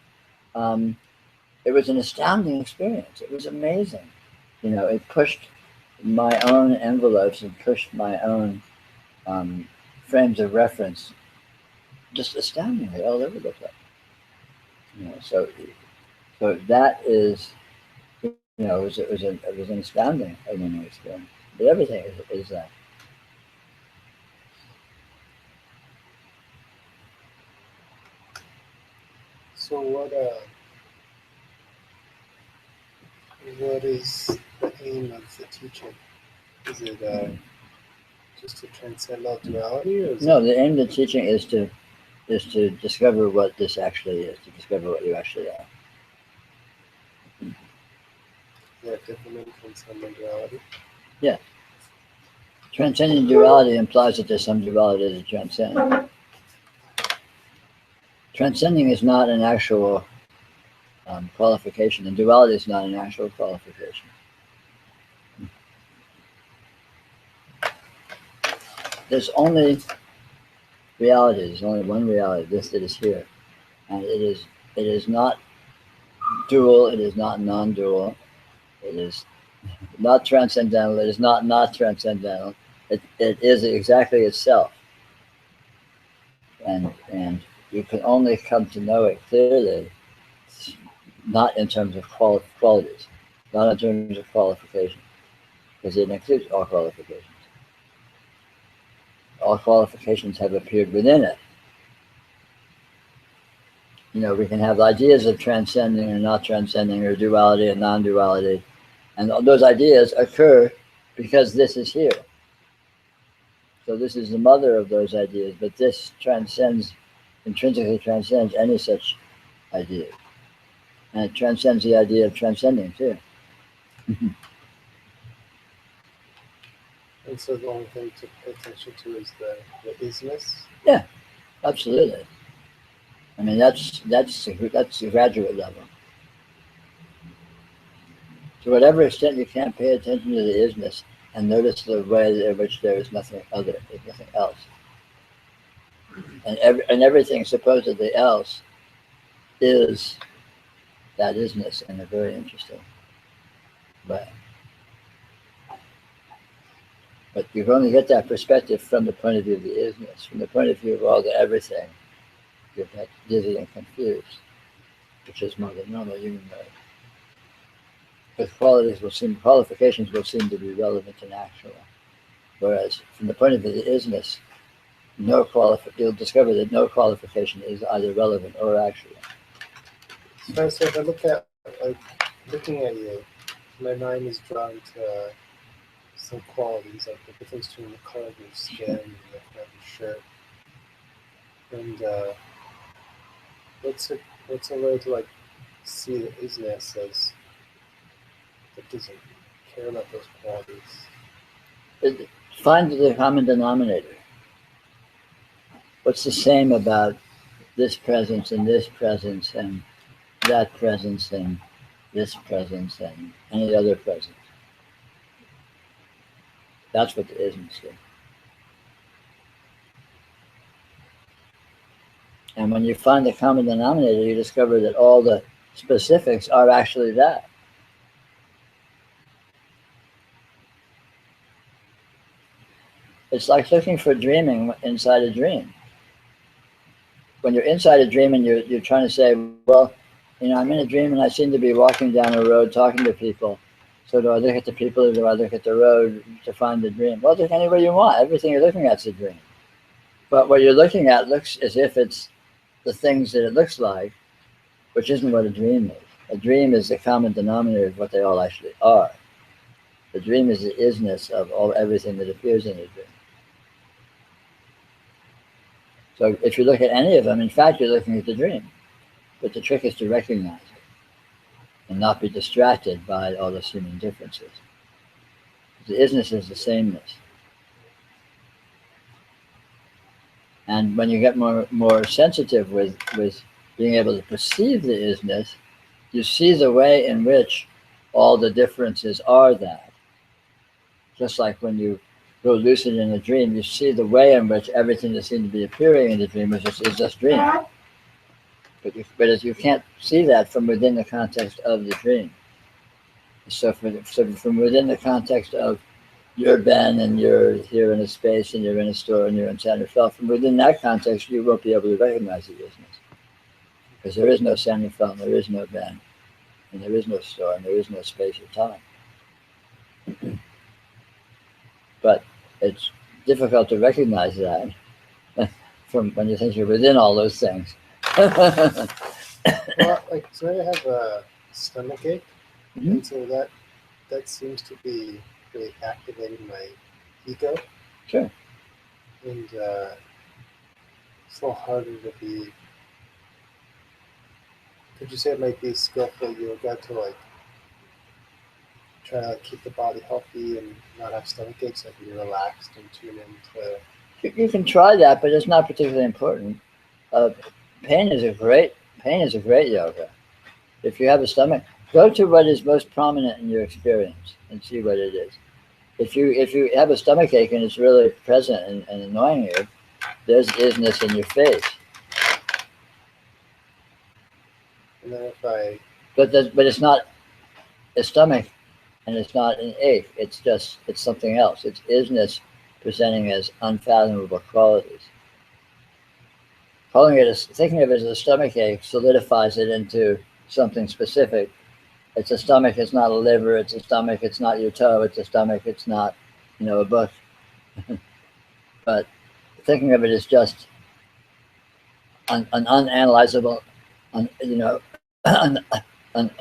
it was an astounding experience. It was amazing. You know, it pushed my own envelopes and pushed my own frames of reference just astoundingly all over the place. You know, so that is, you know, it was an astounding learning experience. But everything is that. So what is the aim of the teaching? Is it just to transcend all duality, or is No, the aim of the teaching is to discover what this actually is, to discover what you actually are. that different than transcending duality? Yeah. Transcending duality implies that there's some duality to transcend. Transcending is not an actual qualification, and duality is not an actual qualification. There's only reality. There's only one reality. This that is here, and it is not dual. It is not non-dual. It is not transcendental. It is not transcendental. It is exactly itself, and you can only come to know it clearly, not in terms of qualities, not in terms of qualifications, because it includes all qualifications. All qualifications have appeared within it. You know, we can have ideas of transcending and not transcending, or duality and non-duality. And those ideas occur because this is here. So this is the mother of those ideas, but this transcends, intrinsically transcends any such idea. And it transcends the idea of transcending too. And so the only thing to pay attention to is the isness. Yeah, absolutely. I mean, that's the graduate level. To whatever extent you can't pay attention to the isness and notice the way in which there is nothing other, there's nothing else. And everything supposedly else is that isness in a very interesting way. But you can only get that perspective from the point of view of the isness, from the point of view of all the everything. You get dizzy and confused, which is more than normal human mode. Because qualifications will seem to be relevant and actual. Whereas from the point of view of the isness, you'll discover that no qualification is either relevant or actual. So if I look at, like, looking at you, my mind is drawn to some qualities, like the difference between the color of your skin and the color of your shirt. And what's a way to, like, see the isness as that doesn't care about those qualities? Find the common denominator. What's the same about this presence and that presence and this presence and any other presence? That's what the isness is. And when you find the common denominator, you discover that all the specifics are actually that. It's like looking for dreaming inside a dream. When you're inside a dream and you're trying to say, well, you know, I'm in a dream and I seem to be walking down a road talking to people. So do I look at the people or do I look at the road to find the dream? Well, look anywhere you want. Everything you're looking at is a dream. But what you're looking at looks as if it's the things that it looks like, which isn't what a dream is. A dream is the common denominator of what they all actually are. The dream is the isness of everything that appears in a dream. So if you look at any of them, in fact, you're looking at the dream. But the trick is to recognize it and not be distracted by all the seeming differences. The isness is the sameness. And when you get more sensitive with being able to perceive the isness, you see the way in which all the differences are that. Just like when you go lucid in a dream, you see the way in which everything that seems to be appearing in the dream is just dream. But you can't see that from within the context of the dream. So from within the context of you're Ben and you're here in a space and you're in a store and you're in San Rafael, from within that context, you won't be able to recognize the isness. Because there is no San Rafael, and there is no Ben, and there is no store, and there is no space or time. But it's difficult to recognize that from when you think you're within all those things. Well, like, so I have a stomach ache, and so that seems to be really activating my ego. Sure. And it's a little harder to be. Could you say it might be skillful yoga to, like, try to, like, keep the body healthy and not have stomach aches, like, be relaxed and tune into? You can try that, but it's not particularly important. Pain is a great yoga. If you have a stomach, go to what is most prominent in your experience and see what it is. If you have a stomach ache and it's really present and annoying you, there's isness in your face. And then if I. But it's not a stomach, and it's not an ache. It's something else. It's isness presenting as unfathomable qualities. Thinking of it as a stomach ache solidifies it into something specific. It's a stomach, it's not a liver, it's a stomach, it's not your toe, it's a stomach, it's not, a book. But thinking of it as just an unanalyzable an, an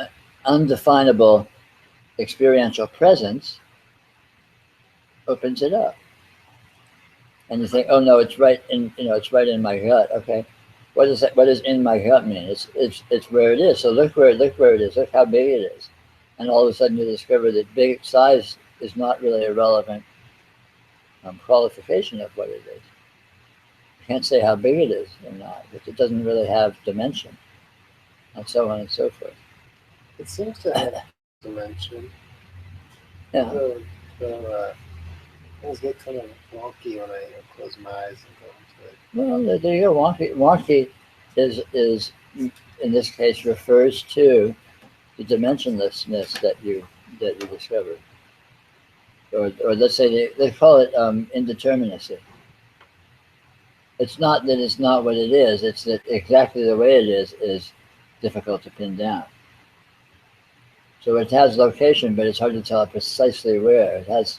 undefinable experiential presence opens it up. And you think, oh no, it's right in, it's right in my gut. Okay, what is that? What does in my gut mean? It's where it is. So look where it is. Look how big it is. And all of a sudden you discover that big size is not really a relevant qualification of what it is. You can't say how big it is or not, because it doesn't really have dimension, and so on and so forth. It seems to have dimension. Yeah. Though things get kind of wonky when I close my eyes and go into it. Well, there you go. Wonky is in this case refers to the dimensionlessness that you discovered, or let's say they call it indeterminacy. It's not that it's not what it is. It's that exactly the way it is difficult to pin down. So it has location, but it's hard to tell precisely where. It has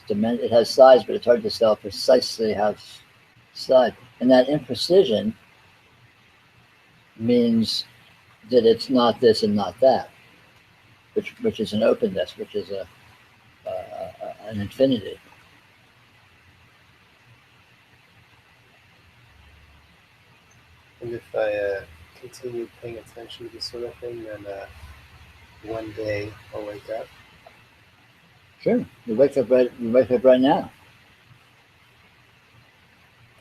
size, but it's hard to tell precisely how size. And that imprecision means that it's not this and not that, which is an openness, which is an infinity. And if I continue paying attention to this sort of thing, then one day I'll wake up. Sure, you wake up right now.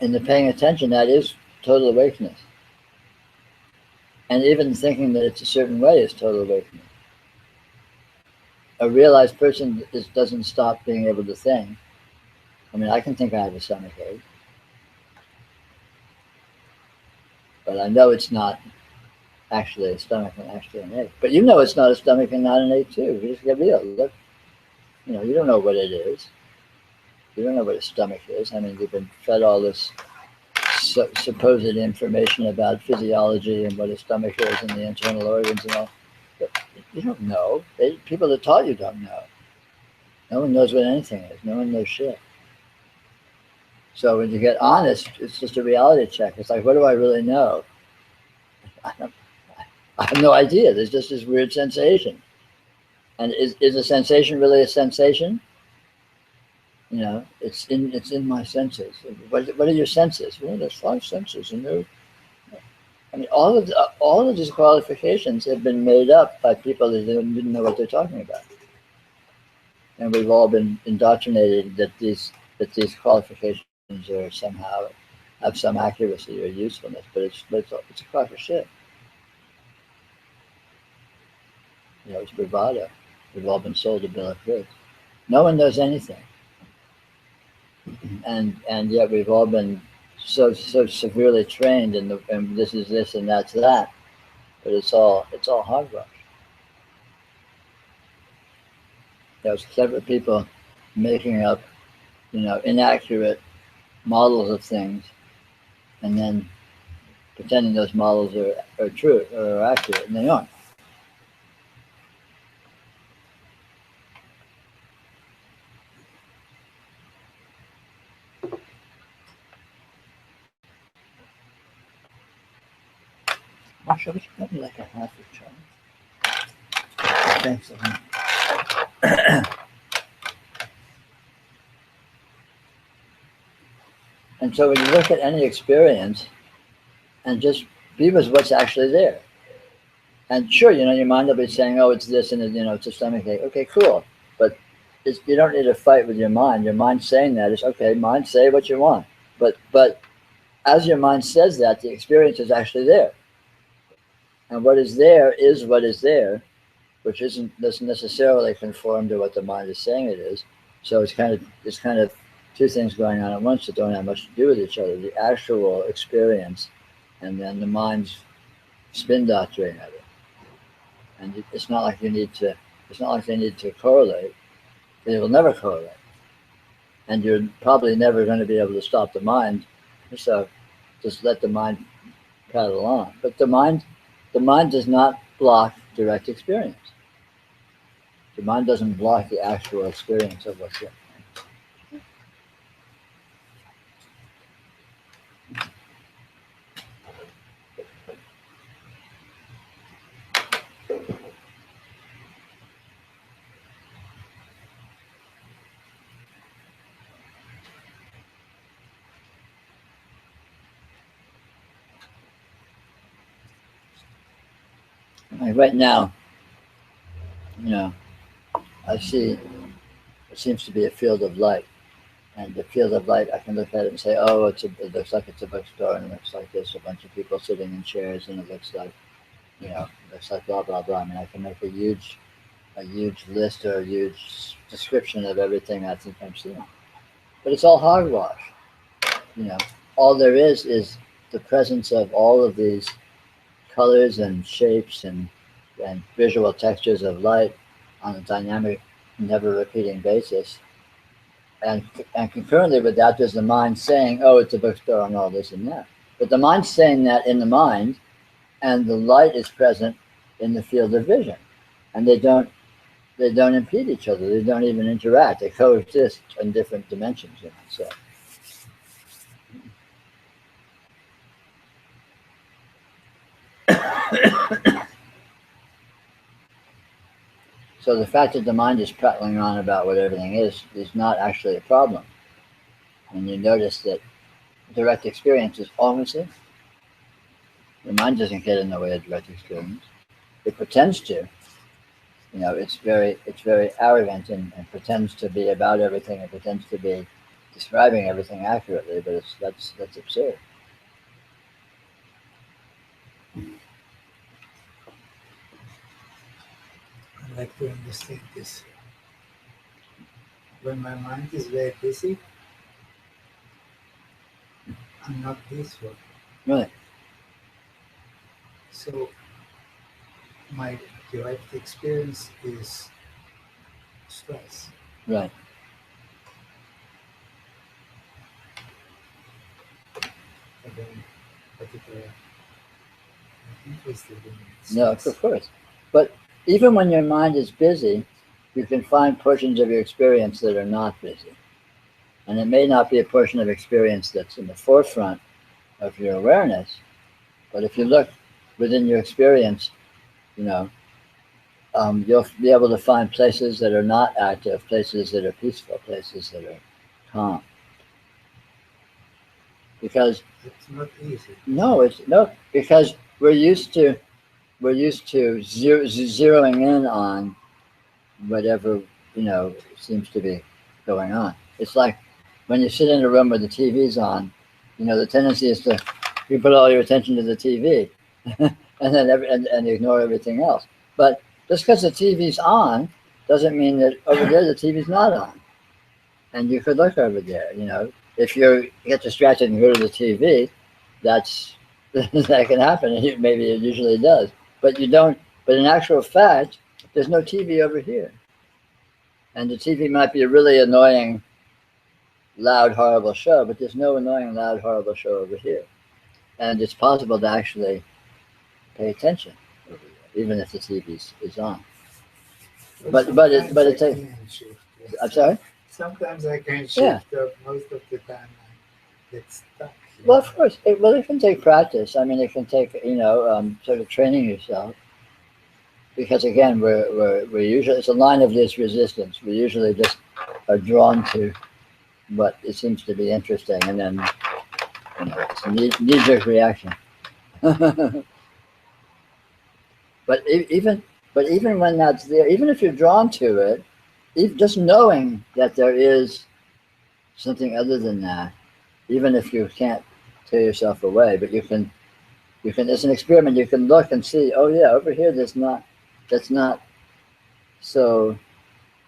And the paying attention, that is total awakeness. And even thinking that it's a certain way is total awakening. A realized person doesn't stop being able to think. I mean, I can think I have a stomachache, but I know it's not actually a stomach and actually an ache. But you know it's not a stomach and not an ache too. You just get real. Look, you don't know what it is. You don't know what a stomach is. I mean, you've been fed all this supposed information about physiology and what a stomach is and the internal organs and all. But you don't know. People that taught you don't know. No one knows what anything is. No one knows shit. So when you get honest, it's just a reality check. It's like, what do I really know? I have no idea. There's just this weird sensation. And is a sensation really a sensation? It's in my senses. What are your senses? Well, there's 5 senses, and I mean, all of these qualifications have been made up by people that didn't know what they're talking about, and we've all been indoctrinated that these qualifications are somehow have some accuracy or usefulness, but it's a crock of shit. It's bravado. We've all been sold a bill of goods. No one knows anything. And yet we've all been so severely trained and this is this and that's that, but it's all hogwash. There's clever people making up, inaccurate models of things, and then pretending those models are true or are accurate, and they aren't. Marshall, would you get me like a half a chunk? Thanks. And so when you look at any experience and just be with what's actually there. And sure, your mind will be saying, oh, it's this and it's a stomachache. Okay, cool. But you don't need to fight with your mind. Your mind saying that is, okay, mind, say what you want. But as your mind says that, the experience is actually there. And what is there, which doesn't necessarily conform to what the mind is saying it is. So it's kind of two things going on at once that don't have much to do with each other: the actual experience, and then the mind's spin doctrine of it. And it's not like they need to correlate. They will never correlate, and you're probably never going to be able to stop the mind. So just let the mind paddle on. But the mind does not block direct experience. The mind doesn't block the actual experience of what's there. Like right now, you know, I see it seems to be a field of light. And the field of light, I can look at it and say, oh, it looks like it's a bookstore, and it looks like there's a bunch of people sitting in chairs, and it looks like, it looks like blah, blah, blah. I mean, I can make a huge list or a huge description of everything I think I'm seeing. But it's all hogwash. You know, all there is the presence of all of these colors and shapes and visual textures of light on a dynamic, never repeating basis. And concurrently with that, there's the mind saying, oh, it's a bookstore and all this and that. But the mind's saying that in the mind, and the light is present in the field of vision. And they don't impede each other. They don't even interact. They coexist in different dimensions, so. So the fact that the mind is prattling on about what everything is not actually a problem. And you notice that direct experience is always there. The mind doesn't get in the way of direct experience. It pretends to. It's very arrogant and pretends to be about everything and pretends to be describing everything accurately, but that's absurd. I'd like to understand this. When my mind is very busy, I'm not peaceful. Right. So my direct experience is stress. Right. I don't particularly interested in No, stress. of course. But even when your mind is busy, you can find portions of your experience that are not busy. And it may not be a portion of experience that's in the forefront of your awareness, but if you look within your experience, you'll be able to find places that are not active, places that are peaceful, places that are calm. Because It's not easy. because we're used to zeroing in on whatever seems to be going on. It's like when you sit in a room where the TV's on, the tendency is to you put all your attention to the TV, and then and ignore everything else. But just because the TV's on doesn't mean that over there the TV's not on. And you could look over there. If you get distracted and go to the TV, that can happen. Maybe it usually does. But you don't. But in actual fact, there's no TV over here. And the TV might be a really annoying, loud, horrible show, but there's no annoying, loud, horrible show over here. And it's possible to actually pay attention over there, even if the TV is on. But it takes. I'm sorry. Sometimes I can shift, but most of the time I get stuck. Well, of course. It can take practice. I mean, it can take sort of training yourself. Because again, we're usually, it's a line of least resistance. We usually just are drawn to what it seems to be interesting, and then it's a knee-jerk reaction. But even when that's there, even if you're drawn to it, just knowing that there is something other than that, even if you can't tear yourself away, but you can. It's an experiment. You can look and see. Oh yeah, over here that's not so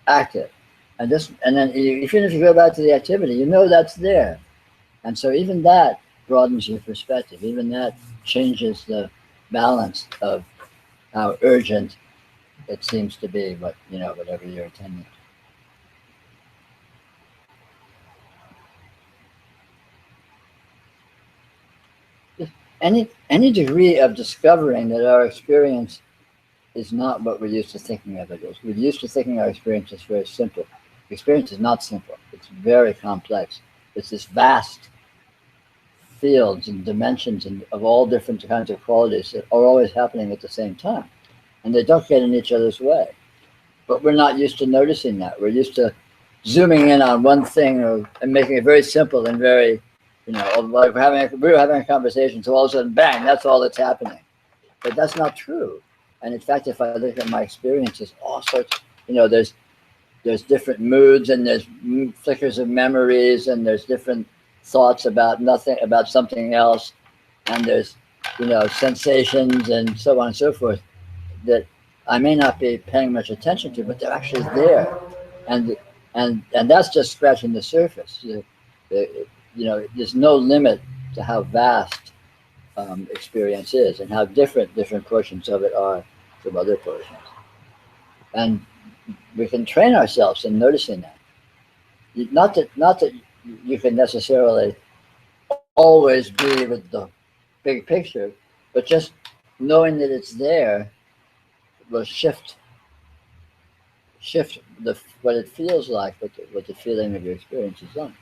active, and then even if you go back to the activity, that's there, and so even that broadens your perspective. Even that changes the balance of how urgent it seems to be, whatever you're attending. Any degree of discovering that our experience is not what we're used to thinking of it as. We're used to thinking our experience is very simple. Experience is not simple. It's very complex. It's this vast fields and dimensions of all different kinds of qualities that are always happening at the same time. And they don't get in each other's way. But we're not used to noticing that. We're used to zooming in on one thing and making it very simple and very, like we were having a conversation, so all of a sudden, bang, that's all that's happening. But that's not true. And in fact, if I look at my experiences, all sorts, there's different moods, and there's flickers of memories, and there's different thoughts about something else, and there's sensations and so on and so forth that I may not be paying much attention to, but they're actually there, and that's just scratching the surface. There's no limit to how vast experience is, and how different portions of it are from other portions, and we can train ourselves in noticing that. Not that you can necessarily always be with the big picture, but just knowing that it's there will shift what it feels like, what the feeling of your experience is on.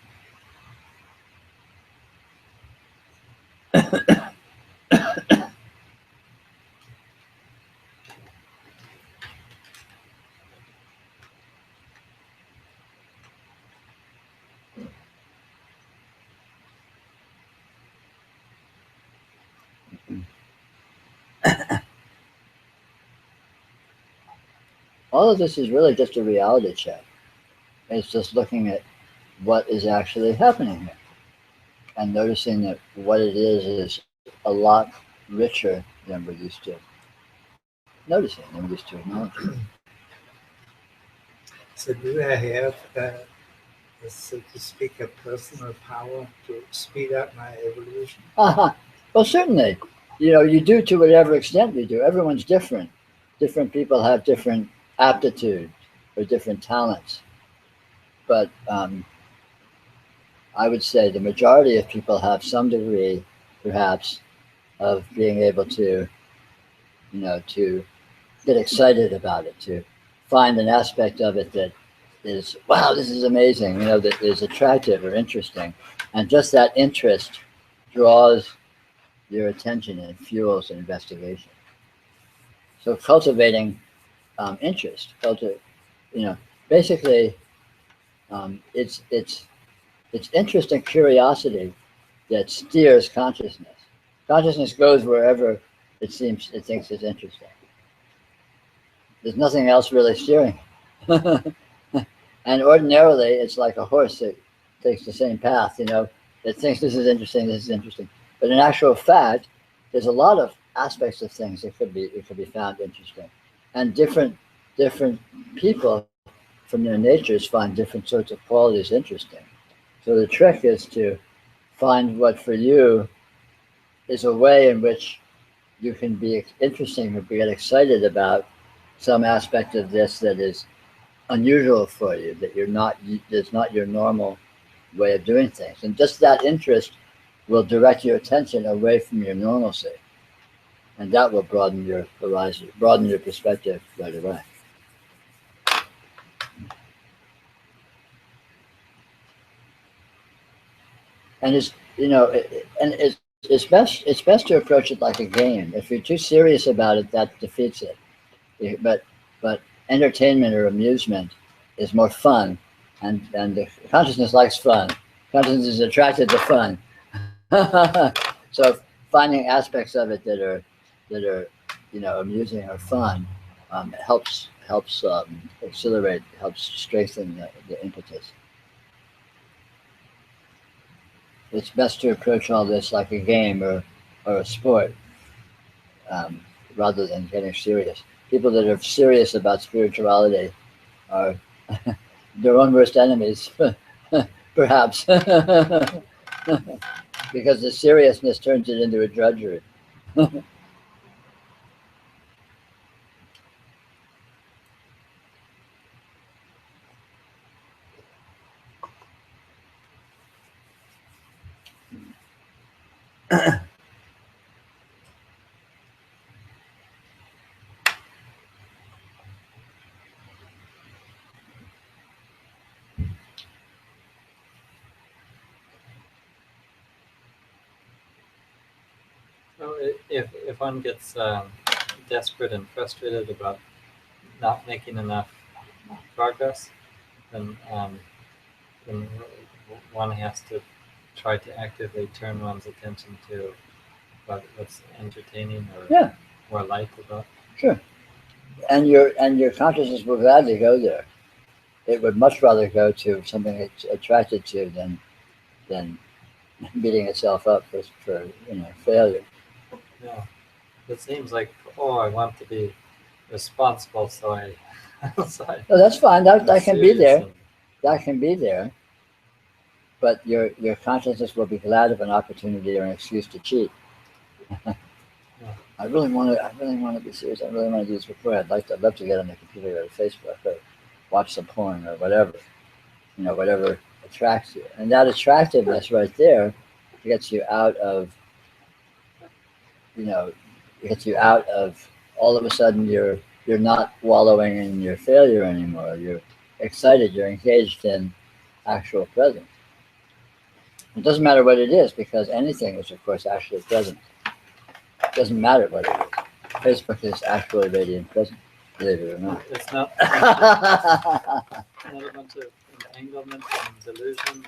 All of this is really just a reality check. It's just looking at what is actually happening here, and noticing that what it is a lot richer than we're used to noticing, than we're used to acknowledging. So do I have, so to speak, a personal power to speed up my evolution? Well, certainly. You do to whatever extent you do. Everyone's different. Different people have different aptitude or different talents. But I would say the majority of people have some degree, perhaps, of being able to, to get excited about it, to find an aspect of it that is, wow, this is amazing, that is attractive or interesting. And just that interest draws your attention and fuels an investigation. So cultivating interest, basically, it's interest and curiosity that steers consciousness. Consciousness goes wherever it thinks it's interesting. There's nothing else really steering. And ordinarily, it's like a horse that takes the same path, that thinks this is interesting. But in actual fact, there's a lot of aspects of things that could be found interesting. And different people from their natures find different sorts of qualities interesting. So the trick is to find what for you is a way in which you can be interesting or get excited about some aspect of this that is unusual for you, that's not your normal way of doing things. And just that interest will direct your attention away from your normalcy. And that will broaden your horizon, broaden your perspective right away. And it's best to approach it like a game. If you're too serious about it, that defeats it. But entertainment or amusement is more fun, and the consciousness likes fun. Consciousness is attracted to fun. So finding aspects of it that are amusing or fun helps accelerate, helps strengthen the impetus. It's best to approach all this like a game or a sport, rather than getting serious. People that are serious about spirituality are their own worst enemies, perhaps, because the seriousness turns it into a drudgery. So if one gets desperate and frustrated about not making enough progress, then one has to try to actively turn one's attention to what's entertaining or more light about. Sure. And your consciousness will gladly go there. It would much rather go to something it's attracted to than beating itself up for failure. Yeah. It seems like, oh, I want to be responsible, so I, No, that's fine. That can be serious there. and- That can be there. But your consciousness will be glad of an opportunity or an excuse to cheat. I really want to be serious. I really want to do this before. I'd love to get on the computer or Facebook or watch some porn or whatever. Whatever attracts you. And that attractiveness right there gets you out of all of a sudden you're not wallowing in your failure anymore. You're excited, you're engaged in actual presence. It doesn't matter what it is, because anything is of course actually present. It doesn't matter what it is. Facebook is actually radiant present, believe it or not. It's not a bunch of entanglement and delusion. And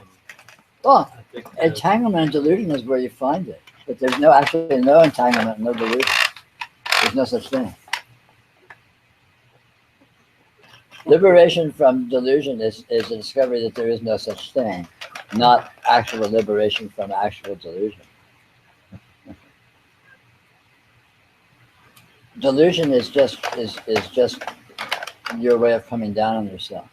Well, I think entanglement and delusion is where you find it. But there's no entanglement, no delusion. There's no such thing. Liberation from delusion is the discovery that there is no such thing, not actual liberation from actual delusion. Delusion is just your way of coming down on yourself.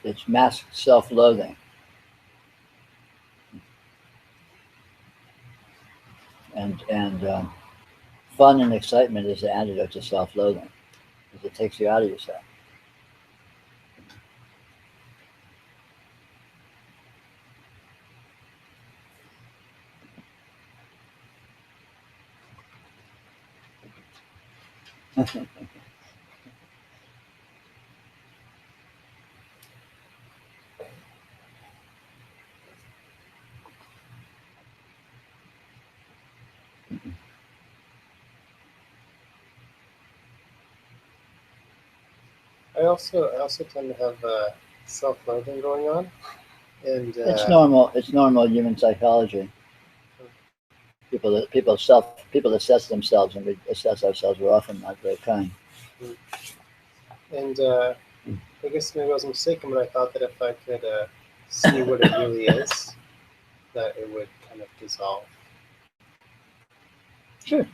It's masked self-loathing. And fun and excitement is the antidote to self-loathing, because it takes you out of yourself. I also tend to have self-loathing going on, and It's normal. It's normal human psychology. People assess themselves, and we assess ourselves. We're often not very kind. And I guess maybe I was mistaken, but I thought that if I could see what it really is, that it would kind of dissolve. Sure,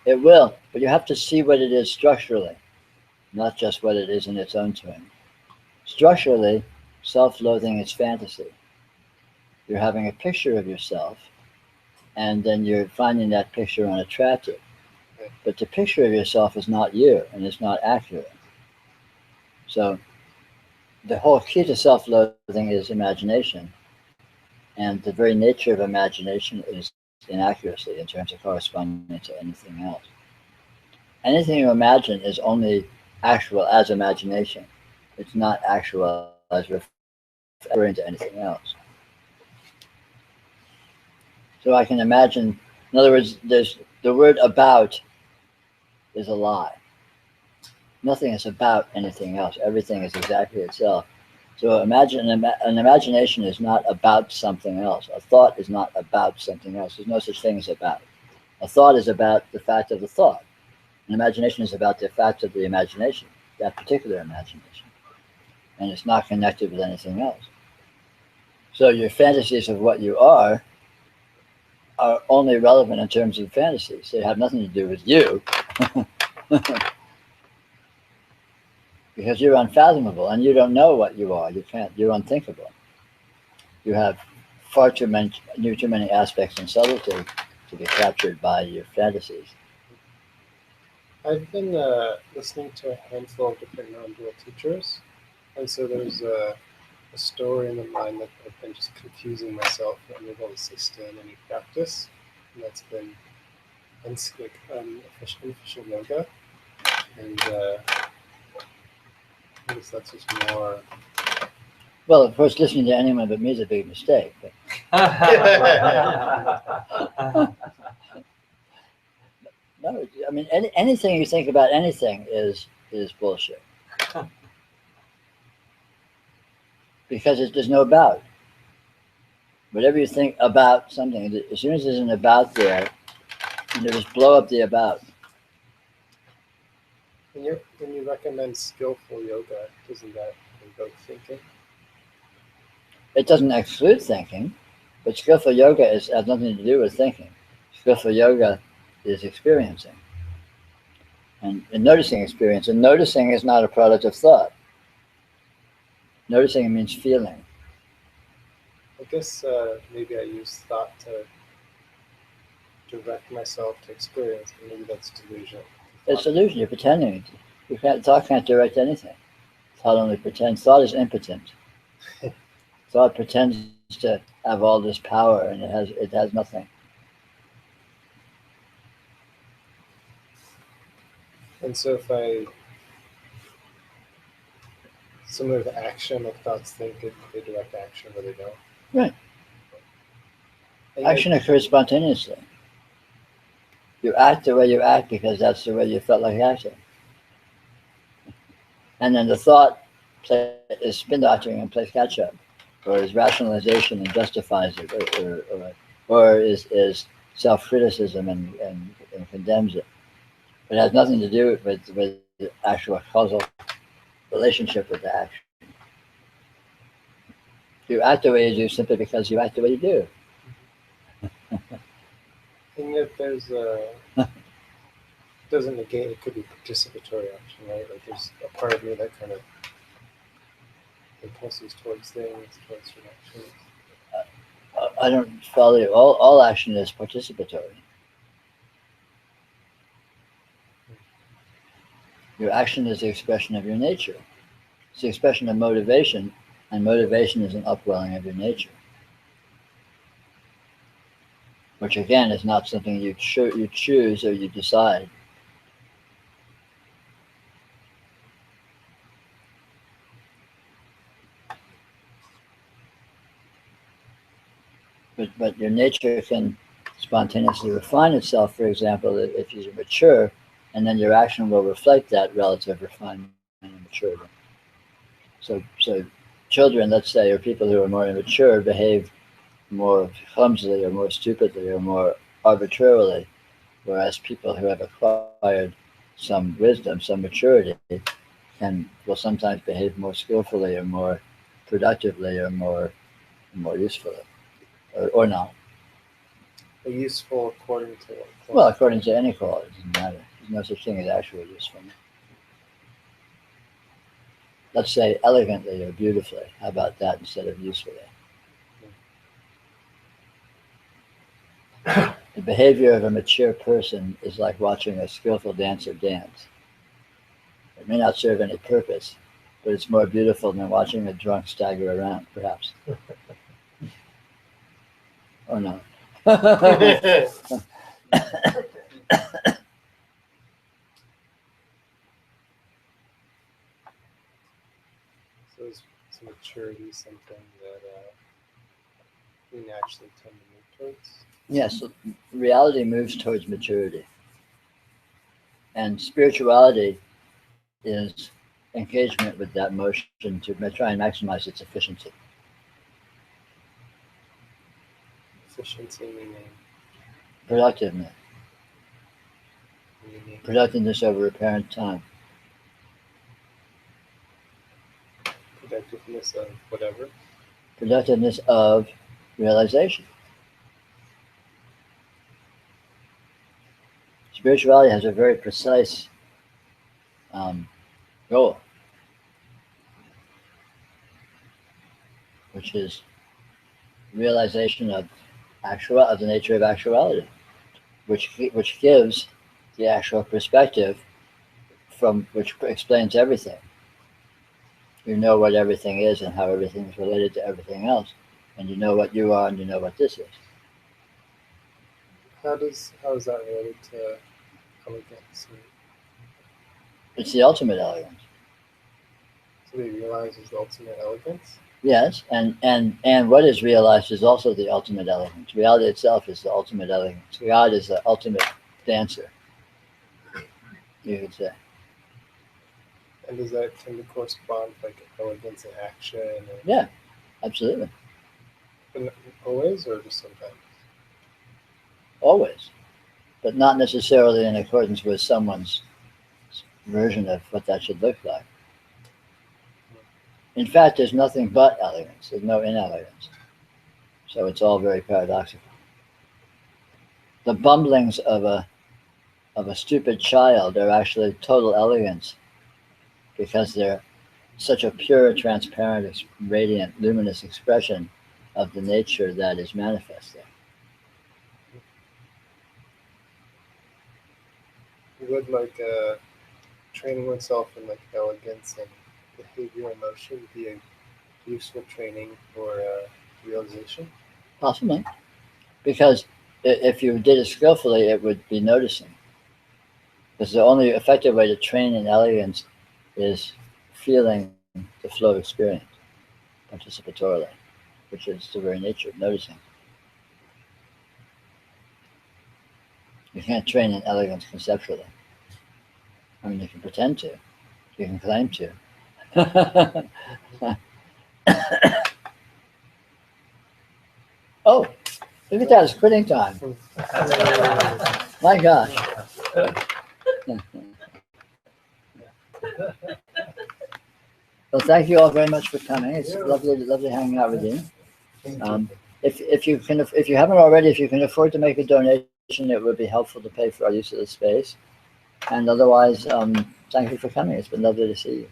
it will, but you have to see what it is structurally, not just what it is in its own term. Structurally, self-loathing is fantasy. You're having a picture of yourself, and then you're finding that picture unattractive. But the picture of yourself is not you, and it's not accurate. So the whole key to self-loathing is imagination. And the very nature of imagination is inaccuracy in terms of corresponding to anything else. Anything you imagine is only actual as imagination. It's not actual as referring to anything else. So I can imagine, in other words, there's the word about is a lie. Nothing is about anything else. Everything is exactly itself. So imagine an imagination is not about something else. A thought is not about something else. There's no such thing as about. A thought is about the fact of the thought. An imagination is about the fact of the imagination, that particular imagination. And it's not connected with anything else. So your fantasies of what you are only relevant in terms of fantasies. They have nothing to do with you. Because you're unfathomable and you don't know what you are. You're unthinkable. You have far too many aspects and subtlety to be captured by your fantasies. I've been listening to a handful of different non-dual teachers, and so there's a story in the mind that I've been just confusing myself and I'm able to sustain any practice, and that's been official yoga, and I guess that's just more. Well, of course, listening to anyone but me is a big mistake. But no, I mean, anything you think about anything is is bullshit. Because there's no about. Whatever you think about something, as soon as there's an about there, you just blow up the about. When you recommend skillful yoga, doesn't that invoke thinking? It doesn't exclude thinking, but skillful yoga has nothing to do with thinking. Skillful yoga is experiencing and noticing experience. And noticing is not a product of thought. Noticing means feeling. I guess maybe I use thought to direct myself to experience, but maybe that's delusion. It's illusion. You're pretending. Thought can't direct anything. Thought only pretends. Thought is impotent. Thought pretends to have all this power, and it has nothing. And so if similar to action, like thoughts think they direct action, but they don't. Right. And Action occurs spontaneously. You act the way you act because that's the way you felt like acting. And then the thought is spin doctoring and plays catch up, or is rationalization and justifies it, or is self criticism and condemns it. It has nothing to do with the actual causal relationship with the action. You act the way you do simply because you act the way you do. And yet there's doesn't negate it could be participatory action, right? Like there's a part of me that kind of impulses towards things, towards reactions. I don't follow you. All action is participatory. Your action is the expression of your nature. It's the expression of motivation, and motivation is an upwelling of your nature. Which again is not something you choose or you decide. But your nature can spontaneously refine itself, for example, if you're mature, and then your action will reflect that relative refinement and maturity. So children, let's say, or people who are more immature behave more clumsily or more stupidly or more arbitrarily, whereas people who have acquired some wisdom, some maturity, will sometimes behave more skillfully or more productively or more usefully, or not. Useful according to what? Well, according to any quality, it doesn't matter. There's no such thing as actual usefulness. Let's say elegantly or beautifully. How about that instead of usefully? The behavior of a mature person is like watching a skillful dancer dance. It may not serve any purpose, but it's more beautiful than watching a drunk stagger around, perhaps. Or not. So is maturity something that we naturally tend to move towards? Yes, reality moves towards maturity. And spirituality is engagement with that motion to try and maximize its efficiency. Efficiency meaning Productiveness. Productiveness over apparent time. productiveness of whatever. Productiveness of realization. Spirituality has a very precise goal, which is realization of the nature of actuality, which gives the actual perspective from which explains everything. You know what everything is and how everything is related to everything else, and you know what you are and you know what this is. How is that related to elegance? It's the ultimate elegance. So we realize is the ultimate elegance? Yes, and what is realized is also the ultimate elegance. Reality itself is the ultimate elegance. God is the ultimate dancer, you could say. And does that tend to correspond with like elegance in action? Or, Yeah, absolutely. but always, or just sometimes? Always. But not necessarily in accordance with someone's version of what that should look like. In fact, there's nothing but elegance. There's no inelegance. So it's all very paradoxical. The bumblings of a stupid child are actually total elegance because they're such a pure, transparent, radiant, luminous expression of the nature that is manifest there. Would like training oneself in like elegance and behavior and motion be a useful training for realization? Possibly. Because if you did it skillfully, it would be noticing. Because the only effective way to train in elegance is feeling the flow of experience participatorily, which is the very nature of noticing. You can't train in elegance conceptually. I mean, you can pretend to. You can claim to. Oh, look at that, it's quitting time. My gosh. Well, thank you all very much for coming. It's lovely hanging out with you. If you haven't already, if you can afford to make a donation, it would be helpful to pay for our use of the space. And otherwise, thank you for coming. It's been lovely to see you.